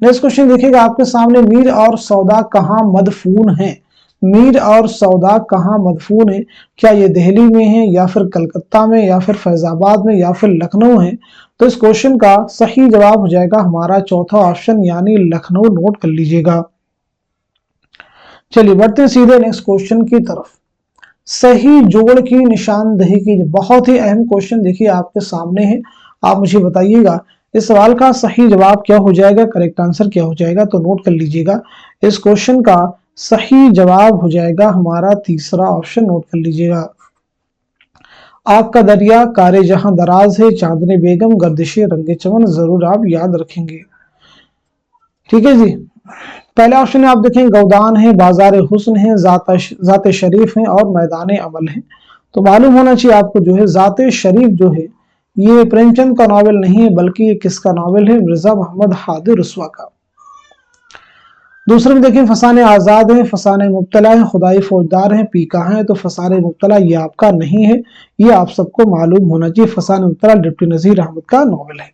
नेक्स्ट क्वेश्चन देखिएगा आपके सामने, मीर और सौदा कहाँ मदफून है? मीर और सौदा कहाँ मदफून है? क्या ये दिल्ली में है या फिर कलकत्ता में या फिर फैजाबाद में या फिर लखनऊ है? तो इस क्वेश्चन का सही जवाब हो जाएगा हमारा चौथा ऑप्शन यानी लखनऊ। नोट कर लीजिएगा। चलिए बढ़ते हैं सीधे नेक्स्ट क्वेश्चन की तरफ। सही जोड़ की निशानदेही की, बहुत ही अहम क्वेश्चन देखिए आपके सामने है। आप मुझे बताइएगा इस सवाल का सही जवाब क्या हो जाएगा, करेक्ट आंसर क्या हो जाएगा? तो नोट कर लीजिएगा। इस क्वेश्चन का सही जवाब हो जाएगा हमारा तीसरा ऑप्शन। नोट कर लीजिएगा। आपका दरिया कारे जहां दराज है, चांदनी बेगम, गर्दिशे रंगे चमन, जरूर आप याद रखेंगे। ठीक है जी। पहले ऑप्शन में आप देखें गौदान है, बाजार हुस्न है, जाते शरीफ है और मैदान अमल है। तो मालूम होना चाहिए आपको जो है जाते शरीफ जो है ये प्रेमचंद का नॉवेल नहीं है, बल्कि ये किसका नॉवेल है? मिर्जा मोहम्मद हादी रुस्वा का। दूसरे में देखिए फसाने आजाद है, फसाने मुब्तला है, खुदाई फौजदार है, पी कहाँ है, तो फसाने मुब्तला ये आपका नहीं है, ये आप सबको मालूम होना चाहिए। फसाने मुब्तला डिप्टी नजीर अहमद का नॉवेल है।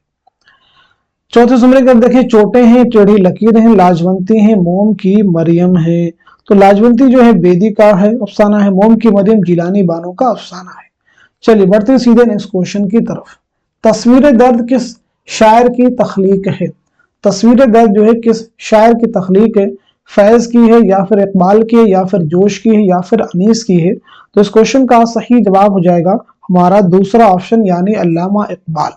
चौथे जुमले का देखिए चोटें हैं, टेढ़ी लकीर हैं, लाजवंती हैं, मोम की मरियम है। तो लाजवंती जो है बेदी का है अफसाना है, मोम की मरियम जिलानी बानो का अफसाना है। चलिए बढ़ते हैं सीधे नेक्स्ट क्वेश्चन की तरफ। तस्वीर दर्द किस शायर की तख्लीक है? तस्वीर दर्द जो है किस शायर की तख्लीक है? फैज की है, या फिर इकबाल की है, या फिर जोश की है, या फिर अनीस की है? तो इस क्वेश्चन का सही जवाब हो जाएगा हमारा दूसरा ऑप्शन यानी अल्लामा इकबाल।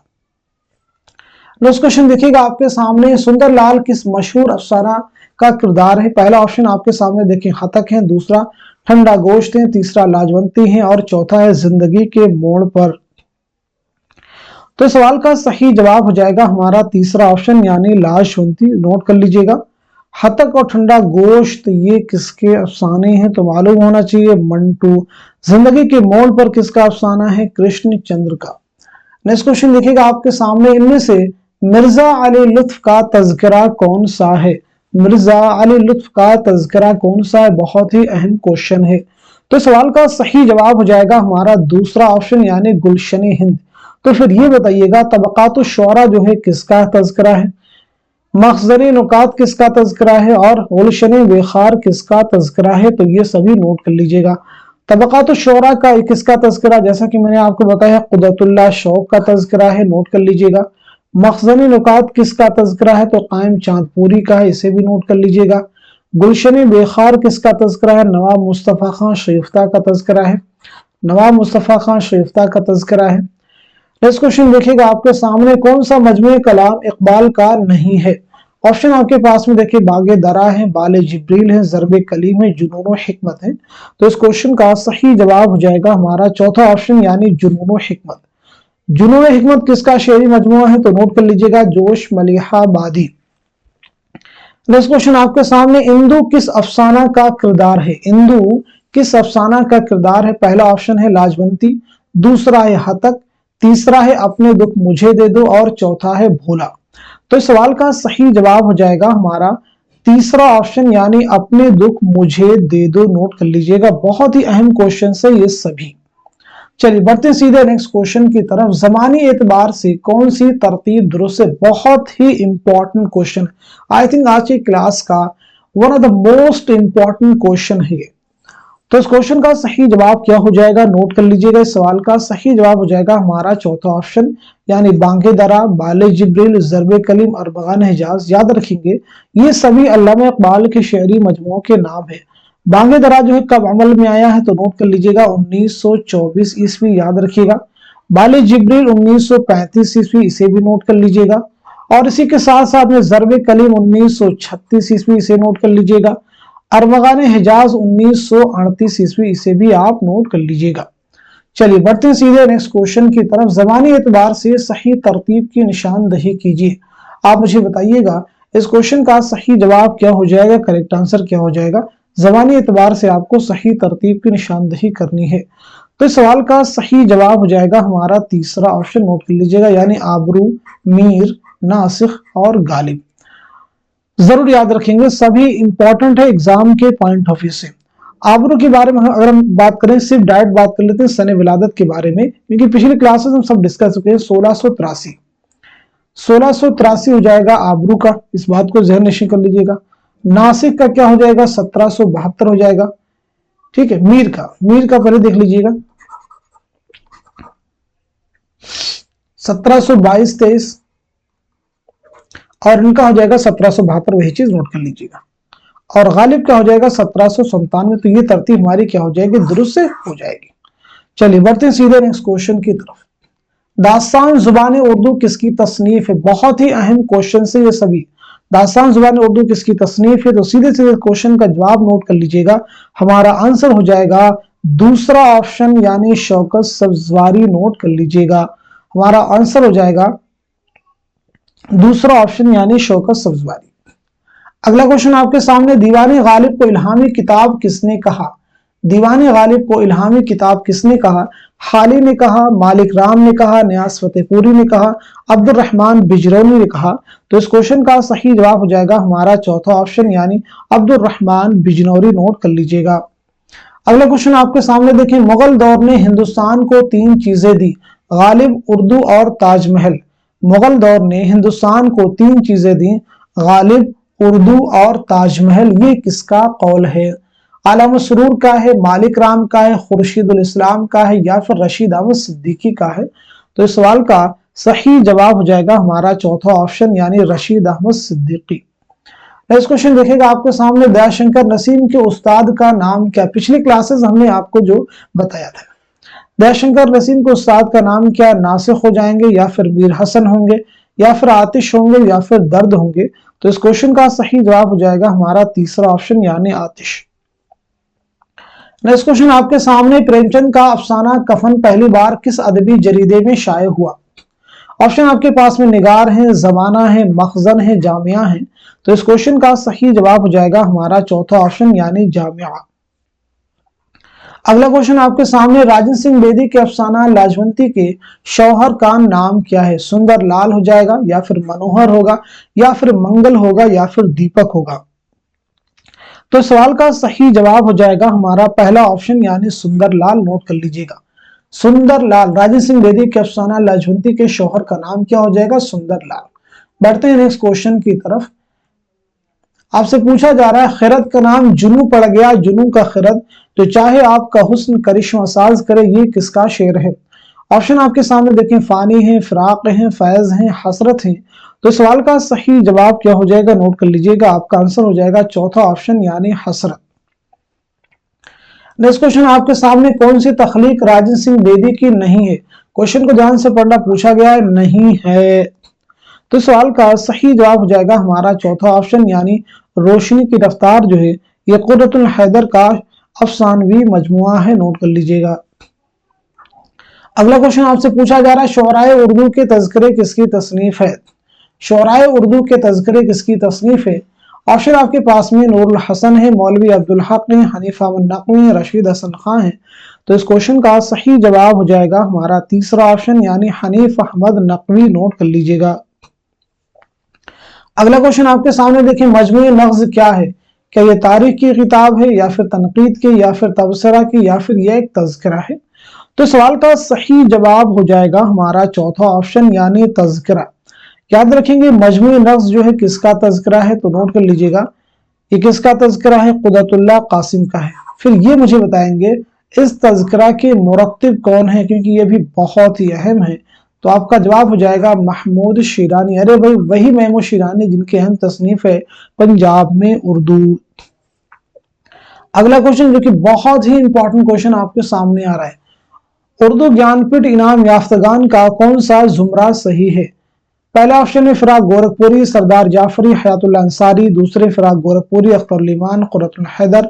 नेक्स्ट क्वेश्चन देखिएगा आपके सामने, सुंदरलाल किस मशहूर अफसाना का किरदार है? पहला ऑप्शन आपके सामने देखिए हतक है, दूसरा ठंडा गोश्त है, तीसरा लाजवंती है और चौथा है जिंदगी के मोड़ पर। तो सवाल का सही जवाब हो जाएगा हमारा तीसरा ऑप्शन यानी लाजवंती। नोट कर लीजिएगा, हतक और ठंडा गोश्त ये किसके अफसाने हैं? तो मालूम होना चाहिए मंटू। जिंदगी के मोड़ पर किसका अफसाना है? कृष्ण चंद्र का। नेक्स्ट क्वेश्चन देखिएगा आपके सामने, इनमें से मिर्जा अली लुत्फ का तज़किरा कौन सा है? मिर्जा अली लुत्फ का तज़किरा कौन सा है? बहुत ही अहम क्वेश्चन है। तो सवाल का सही जवाब हो जाएगा हमारा दूसरा ऑप्शन यानी गुलशन हिंद। तो फिर ये बताइएगा तबक़ातुश शुअरा जो है किसका तज़किरा है? मखज़री नुकात किसका तज़किरा है? और गुलशन वेखार किसका तज़किरा है? तो ये सभी नोट कर लीजिएगा। तबक़ातुश शुअरा का किसका तज़किरा, जैसा कि मैंने आपको बताया कुदरतुल्लाह शौक का तज़किरा है, नोट कर लीजिएगा। मखज़नी नुकात किसका तज़किरा है? तो कायम चांदपुरी का है, इसे भी नोट कर लीजिएगा। गुलशन बेखार किसका तज़किरा है? नवाब मुस्तफ़ा खान शरीफ्ता का तज़किरा है, नवाब मुस्तफ़ा खान शरीफ्ता का तज़किरा है। नेक्स्ट क्वेश्चन देखिएगा आपके सामने, कौन सा मजमू कलाम इकबाल का नहीं है? ऑप्शन आपके पास में देखिए बागे दरा है, बाले जिब्रील है, ज़रबे कलीम है, जुनून हिकमत है। तो इस क्वेश्चन का सही जवाब हो जाएगा हमारा चौथा ऑप्शन यानी जुनून हिकमत। जुनून हिकमत किसका शेरी मजमुआ है? तो नोट कर लीजिएगा जोश मलिहाबादी। नेक्स्ट क्वेश्चन आपके सामने, इंदु किस अफसाना का किरदार है? इंदु किस अफसाना का किरदार है? पहला ऑप्शन है लाजवंती, दूसरा है हतक, तीसरा है अपने दुख मुझे दे दो और चौथा है भोला। तो इस सवाल का सही जवाब हो जाएगा हमारा तीसरा ऑप्शन यानी अपने दुख मुझे दे दो। नोट कर लीजिएगा, बहुत ही अहम क्वेश्चन है ये सभी। चलिए बढ़ते सीधे नेक्स्ट क्वेश्चन की तरफ। ज़मानी एतबार से कौन सी तरतीब दुरुस्त है? बहुत ही इंपॉर्टेंट क्वेश्चन, आई थिंक आज की क्लास का one of the most important question है। तो इस क्वेश्चन का सही जवाब क्या हो जाएगा? नोट कर लीजिएगा, इस सवाल का सही जवाब हो जाएगा हमारा चौथा ऑप्शन यानी बांगे दरा, बाले जिब्रील, ज़रबे कलीम और बगान हिजाज। याद रखेंगे ये सभी अल्लामा इकबाल के शेरी मजमुओं के नाम है। बांगे दरा जो है कब अमल में आया है? तो नोट कर लीजिएगा 1924 ईस्वी, याद रखिएगा। बाले जिब्रील 1935 ईस्वी, इसे भी नोट कर लीजिएगा। और इसी के साथ साथ में ज़रबे कलीम 1936 ईस्वी, इसे नोट कर लीजिएगा। अरमगान हिजाज 1938 ईस्वी, इसे भी आप नोट कर लीजिएगा। चलिए बढ़ते हैं सीधे नेक्स्ट क्वेश्चन की तरफ। ज़मानी एतबार से सही तरतीब की निशानदही कीजिए। आप मुझे बताइएगा इस क्वेश्चन का सही जवाब क्या हो जाएगा, करेक्ट आंसर क्या हो जाएगा? ज़मानी एतबार से आपको सही तरतीब की निशानदही करनी है। तो इस सवाल का सही जवाब हो जाएगा हमारा तीसरा ऑप्शन, नोट कर लीजिएगा, यानी आबरू, मीर, नासिख और गालिब। जरूर याद रखेंगे, सभी इंपॉर्टेंट है एग्जाम के पॉइंट ऑफ व्यू से। आबरू के बारे में अगर हम बात करें, सिर्फ डायरेक्ट बात कर लेते हैं सने विलादत के बारे में, क्योंकि पिछली क्लासेस हम सब डिस्कस चुके हैं। 1683 हो जाएगा आबरू का, इस बात को जहन नशीं कर लीजिएगा। नासिक का क्या हो जाएगा? 1772 हो जाएगा। ठीक है, मीर का पहले देख लीजिएगा, 1722-23 और इनका हो जाएगा 1772, वही चीज नोट कर लीजिएगा। और गालिब का हो जाएगा 1797। तो ये तरतीब हमारी क्या हो जाएगी? दुरुस्त से हो जाएगी। चलिए बढ़ते हैं सीधे नेक्स्ट क्वेश्चन की तरफ। दास्तान जुबान उर्दू किसकी तसनीफ है? बहुत ही अहम क्वेश्चन से ये सभी। दास्तान जुबान उर्दू किसकी तसनीफ है? तो सीधे सीधे क्वेश्चन का जवाब नोट कर लीजिएगा, हमारा आंसर हो जाएगा दूसरा ऑप्शन यानी शौकत सब्जवारी। नोट कर लीजिएगा, हमारा आंसर हो जाएगा दूसरा ऑप्शन यानी शौकत सब्जवारी। अगला क्वेश्चन आपके सामने, दीवाने गालिब को इल्हामी किताब किसने कहा? दीवाने गालिब को इल्हामी किताब किसने कहा? हाली ने कहा, मालिक राम ने कहा, नियाज फतेहपुरी ने कहा, अब्दुल रहमान बिजरौनी ने कहा। तो इस क्वेश्चन का सही जवाब हो जाएगा हमारा चौथा ऑप्शन यानी अब्दुल रहमान बिजनौरी। नोट कर लीजिएगा। अगला क्वेश्चन आपके सामने देखें, मुगल दौर ने हिंदुस्तान को 3 चीजें दी, गालिब, उर्दू और ताजमहल। मुगल दौर ने हिंदुस्तान को 3 चीजें दी, गालिब, उर्दू और ताजमहल। ये किसका कौल है? आला मसरूर का है, मालिक राम का है, खुर्शीदुल इस्लाम का है या फिर रशीद अहमद सिद्दीकी का है? तो इस सवाल का सही जवाब हो जाएगा हमारा चौथा ऑप्शन यानी रशीद अहमद सिद्दीकी। नेक्स्ट क्वेश्चन देखिएगा आपके सामने, दयाशंकर नसीम के उस्ताद का नाम क्या? पिछली क्लासेस हमने आपको जो बताया था, दयाशंकर नसीम के उस्ताद का नाम क्या? नासिख हो जाएंगे या फिर मीर हसन होंगे या फिर आतिश होंगे या फिर दर्द होंगे? तो इस क्वेश्चन का सही जवाब हो जाएगा हमारा तीसरा ऑप्शन यानी आतिश। नेक्स्ट क्वेश्चन आपके सामने, प्रेमचंद का अफसाना कफन पहली बार किस अदबी जरीदे में शाये हुआ? ऑप्शन आपके पास में निगार है, जमाना है, मखजन है, जामिया है। तो इस क्वेश्चन का सही जवाब हो जाएगा हमारा चौथा ऑप्शन यानी जामिया। अगला क्वेश्चन आपके सामने, राजन सिंह बेदी के अफसाना लाजवंती के शौहर का नाम क्या है? सुंदर लाल हो जाएगा या फिर मनोहर होगा या फिर मंगल होगा या फिर दीपक होगा? तो सवाल का सही जवाब हो जाएगा हमारा पहला ऑप्शन यानी सुंदर लाल। नोट कर लीजिएगा, सुंदर लाल। राजन सिंह बेदी के अफसाना लाजवंती के शौहर का नाम क्या हो जाएगा? सुंदर लाल। बढ़ते हैं नेक्स्ट क्वेश्चन की तरफ। आपसे पूछा जा रहा है, खिरद का नाम जुनू पड़ गया, जुनू का खिरद, तो चाहे आपका हुस्न करिश्मा साज करे, ये किसका शेर है? ऑप्शन आपके सामने देखें, फानी है, फिराक है, फैज है, हसरत है। तो सवाल का सही जवाब क्या हो जाएगा? नोट कर लीजिएगा, आपका आंसर हो जाएगा चौथा ऑप्शन यानी हसरत। नेक्स्ट क्वेश्चन आपके सामने, कौन सी तखलीक राजन सिंह बेदी की नहीं है? क्वेश्चन को ध्यान से पढ़ना, पूछा गया है नहीं है। तो सवाल का सही जवाब हो जाएगा हमारा चौथा ऑप्शन यानी रोशनी की रफ्तार जो है ये कुर्रतुल हैदर का अफसानवी मजमुआ है। नोट कर लीजिएगा। अगला क्वेश्चन आपसे पूछा जा रहा है, शोराए उर्दू के तज़किरे किसकी तसनीफ है? शोराए उर्दू के तज़किरे किसकी तसनीफ है? ऑप्शन आपके पास में नूरुल हसन है, मौलवी अब्दुल हक है, हनीफ अहमद नकवी है, रशीद हसन खान है। तो इस क्वेश्चन का सही जवाब हो जाएगा हमारा तीसरा ऑप्शन यानी हनीफ अहमद नकवी। नोट कर लीजिएगा। अगला क्वेश्चन आपके सामने देखिए, मजमूई नग़्ज़ क्या है? क्या ये तारीख की किताब है या फिर तनकीद की या फिर तबसरा की या फिर यह एक तज़किरा है? तो सवाल का सही जवाब हो जाएगा हमारा चौथा ऑप्शन यानी तज़किरा। याद रखेंगे, मजमूई नग़्ज़ जो है किसका तज़किरा है? तो नोट कर लीजिएगा, ये किसका तज़किरा है? कुदरतुल्लाह कासिम का है। फिर ये मुझे बताएंगे इस तज़किरा के मुरत्तिब कौन है, क्योंकि ये भी बहुत ही अहम है। तो आपका जवाब हो जाएगा महमूद शिरानी। अरे भाई, वही महमूद शिरानी जिनकी अहम तसनीफ है पंजाब में उर्दू। अगला क्वेश्चन जो कि बहुत ही इंपॉर्टेंट क्वेश्चन आपके सामने आ रहा है, उर्दू ज्ञानपीठ इनाम याफ्तगान का कौन सा जुमरा सही है? पहला ऑप्शन है फिराक गोरखपुरी, सरदार जाफरी, हयातुल्लाह अंसारी। दूसरे फिराक गोरखपुरी, अख्तर लिमान, कुर्रतुल हैदर।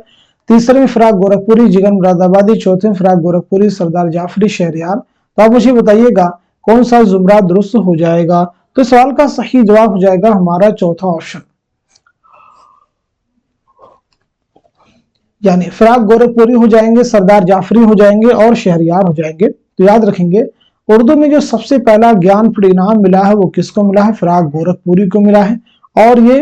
तीसरे में फिराक गोरखपुरी, जिगर मुरादाबादी। चौथे में फिराक गोरखपुरी, सरदार जाफरी, शहरयार। तो आप मुझे बताइएगा कौन सा जुमरा दुरुस्त हो जाएगा? तो सवाल का सही जवाब हो जाएगा हमारा चौथा ऑप्शन यानी फिराक गोरखपुरी हो जाएंगे, सरदार जाफरी हो जाएंगे और शहरयार हो जाएंगे। तो याद रखेंगे, उर्दू में जो सबसे पहला ज्ञानपीठ इनाम मिला है वो किसको मिला है? फिराक गोरखपुरी को मिला है। और ये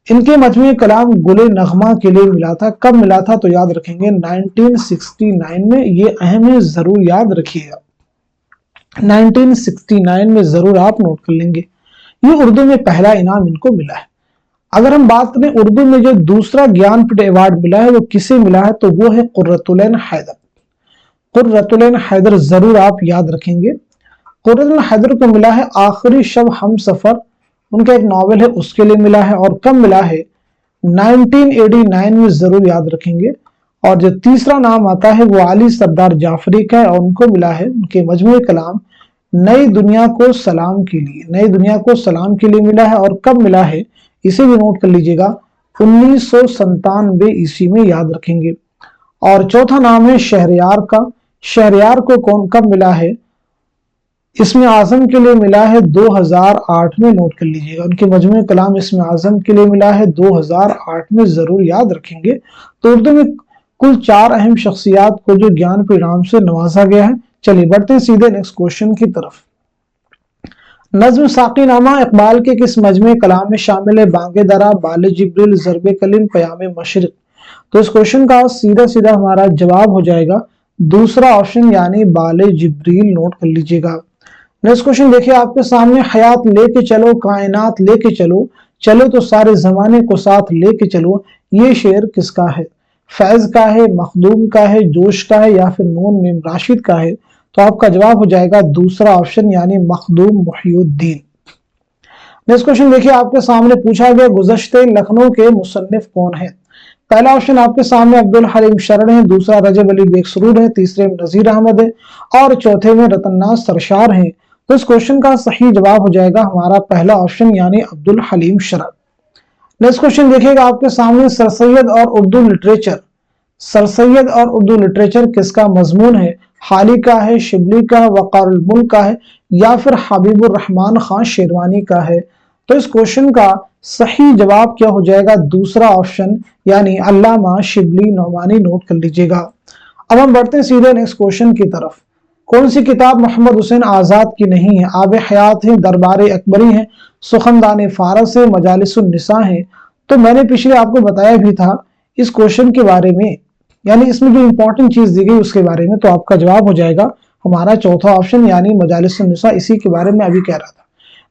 इनके मजमूए कलाम गुले नगमा के लिए मिला था। कब मिला था? तो याद रखेंगे 1969 में। ये अहम है, जरूर याद रखिएगा, 1969 में जरूर आप नोट कर लेंगे। ये उर्दू में पहला इनाम इनको मिला है। अगर हम बात करें उर्दू में जो दूसरा ज्ञानपीठ अवार्ड मिला है वो किसे मिला है? तो वो है कुर्रतुल हैदर। कुर्रतुल हैदर जरूर आप याद रखेंगे। कुर्रतुल हैदर को मिला है आखिरी शब हम सफर, उनका एक नॉवेल है, उसके लिए मिला है। और कब मिला है? 1989 में, जरूर याद रखेंगे। और जो तीसरा नाम आता है वो आली सरदार जाफरी का है और उनको मिला है उनके मजमूए कलाम नई दुनिया को सलाम के लिए। नई दुनिया को सलाम के लिए मिला है। और कब मिला है इसे भी नोट कर लीजिएगा, 1997 ईस्वी में, याद रखेंगे। और चौथा नाम है शहरयार का। शहरयार को कब मिला है? इसमें आजम के लिए मिला है 2008 में। नोट कर लीजिएगा, उनके मजमूए कलाम इसमें आजम के लिए मिला है 2008 में, जरूर याद रखेंगे। तो उर्दू में कुल 4 अहम शख्सियात को जो ज्ञानपीठ इनाम से नवाजा गया है, चलिए बढ़ते हैं सीधे नेक्स्ट क्वेश्चन की तरफ। नज्म साकी नामा इकबाल के किस मजमे कलाम में शामिल है? बांगे दरा, बाले जिब्रिल, ज़रबे कलिम, क़याम मशरिक़। तो इस क्वेश्चन का सीधा सीधा हमारा जवाब हो जाएगा दूसरा ऑप्शन यानी बाले जिब्रील। नोट कर लीजिएगा। नेक्स्ट क्वेश्चन देखिए आपके सामने, हयात लेके चलो, कायनात लेके चलो, चलो तो सारे जमाने को साथ लेके चलो, ये शेर किसका है? फैज का है, मखदूम का है, जोश का है, या फिर नून मीम राशिद का है? तो आपका जवाब हो जाएगा दूसरा ऑप्शन यानी मखदूम मुहियुद्दीन। नेक्स्ट क्वेश्चन देखिए आपके सामने पूछा गया, गुज़श्ते लखनऊ के मुसन्निफ कौन है? पहला ऑप्शन आपके सामने अब्दुल हलीम शरण है, दूसरा रजब अली बेकसरूर है, तीसरे में नजीर अहमद है और चौथे में रतन्नाज सरशार है। तो इस क्वेश्चन का सही जवाब हो जाएगा हमारा पहला ऑप्शन यानी अब्दुल हलीम शरण। नेक्स्ट क्वेश्चन देखिएगा आपके सामने, सर सैयद और उर्दू लिटरेचर, सर सैयद और उर्दू लिटरेचर किसका मजमून है? हाली का है, शिबली का है, वक़ारुल मुल्क का है, या फिर हबीबुर रहमान खान शेरवानी का है? तो इस क्वेश्चन का सही जवाब क्या हो जाएगा? दूसरा ऑप्शन यानी अल्लामा शिबली नौमानी। नोट कर लीजिएगा। अब हम बढ़ते हैं सीधे नेक्स्ट क्वेश्चन की तरफ। कौन सी किताब मोहम्मद हुसैन आजाद की नहीं है? आब हयात है, दरबार अकबरी है, सुखनदान फारस है, मजालिसुन निसा है। तो मैंने पिछले आपको बताया भी था इस क्वेश्चन के बारे में, यानी इसमें जो इंपॉर्टेंट चीज दी गई उसके बारे में। तो आपका जवाब हो जाएगा हमारा चौथा ऑप्शन यानी मजालिसुन निसा। इसी के बारे में अभी कह रहा था।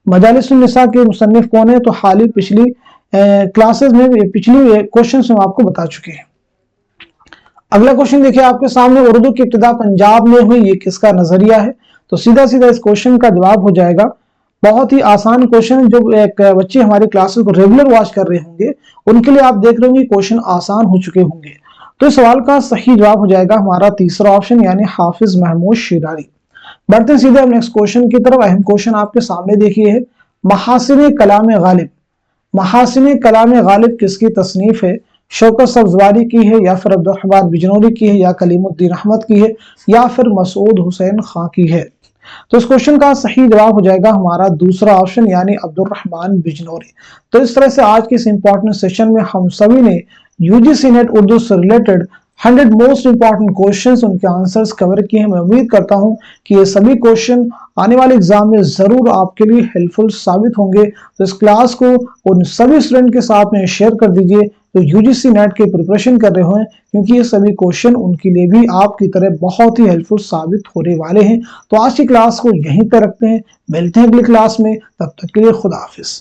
मजालिसुन निसा के मुसन्निफ कौन है? तो हाल ही पिछली क्लासेस में, पिछली क्वेश्चन में आपको बता चुके हैं। अगला क्वेश्चन देखिए आपके सामने, उर्दू की इब्तिदा पंजाब में हुई, ये किसका नजरिया है? तो सीधा सीधा इस क्वेश्चन का जवाब हो जाएगा, बहुत ही आसान क्वेश्चन, जो एक बच्चे हमारे क्लासेस को रेगुलर वॉच कर रहे होंगे उनके लिए आप देख रहे होंगे क्वेश्चन आसान हो चुके होंगे। तो इस सवाल का सही जवाब हो जाएगा हमारा तीसरा ऑप्शन यानी हाफिज महमूद शिरानी। बढ़ते सीधे नेक्स्ट क्वेश्चन की तरफ। अहम क्वेश्चन आपके सामने देखिए है, महासिन कलाम गालिब, महासिन कलाम गालिब किसकी तसनीफ है? शौकत सब्जवारी की है, या फिर अब्दुर्रहमान बिजनौरी की है, या कलीमुद्दीन अहमद की है, या फिर मसूद हुसैन खां की है? तो इस क्वेश्चन का सही जवाब हो जाएगा हमारा दूसरा ऑप्शन यानी अब्दुर्रहमान बिजनौरी। तो इस तरह से आज के इस इंपॉर्टेंट सेशन में हम सभी ने यूजीसी नेट उर्दू से रिलेटेड 100 मोस्ट इंपॉर्टेंट क्वेश्चंस, उनके आंसर्स कवर किए हैं। मैं उम्मीद करता हूं कि ये सभी क्वेश्चन आने वाले एग्जाम में जरूर आपके लिए हेल्पफुल साबित होंगे। तो इस क्लास को उन सभी स्टूडेंट के साथ में शेयर कर दीजिए जो यूजीसी नेट की प्रिपरेशन कर रहे हैं, क्योंकि ये सभी क्वेश्चन उनके लिए भी आपकी तरह बहुत ही हेल्पफुल साबित होने वाले हैं। तो आज की क्लास को यहीं पर रखते हैं, मिलते हैं अगली क्लास में, तब तक के लिए खुदा हाफिज।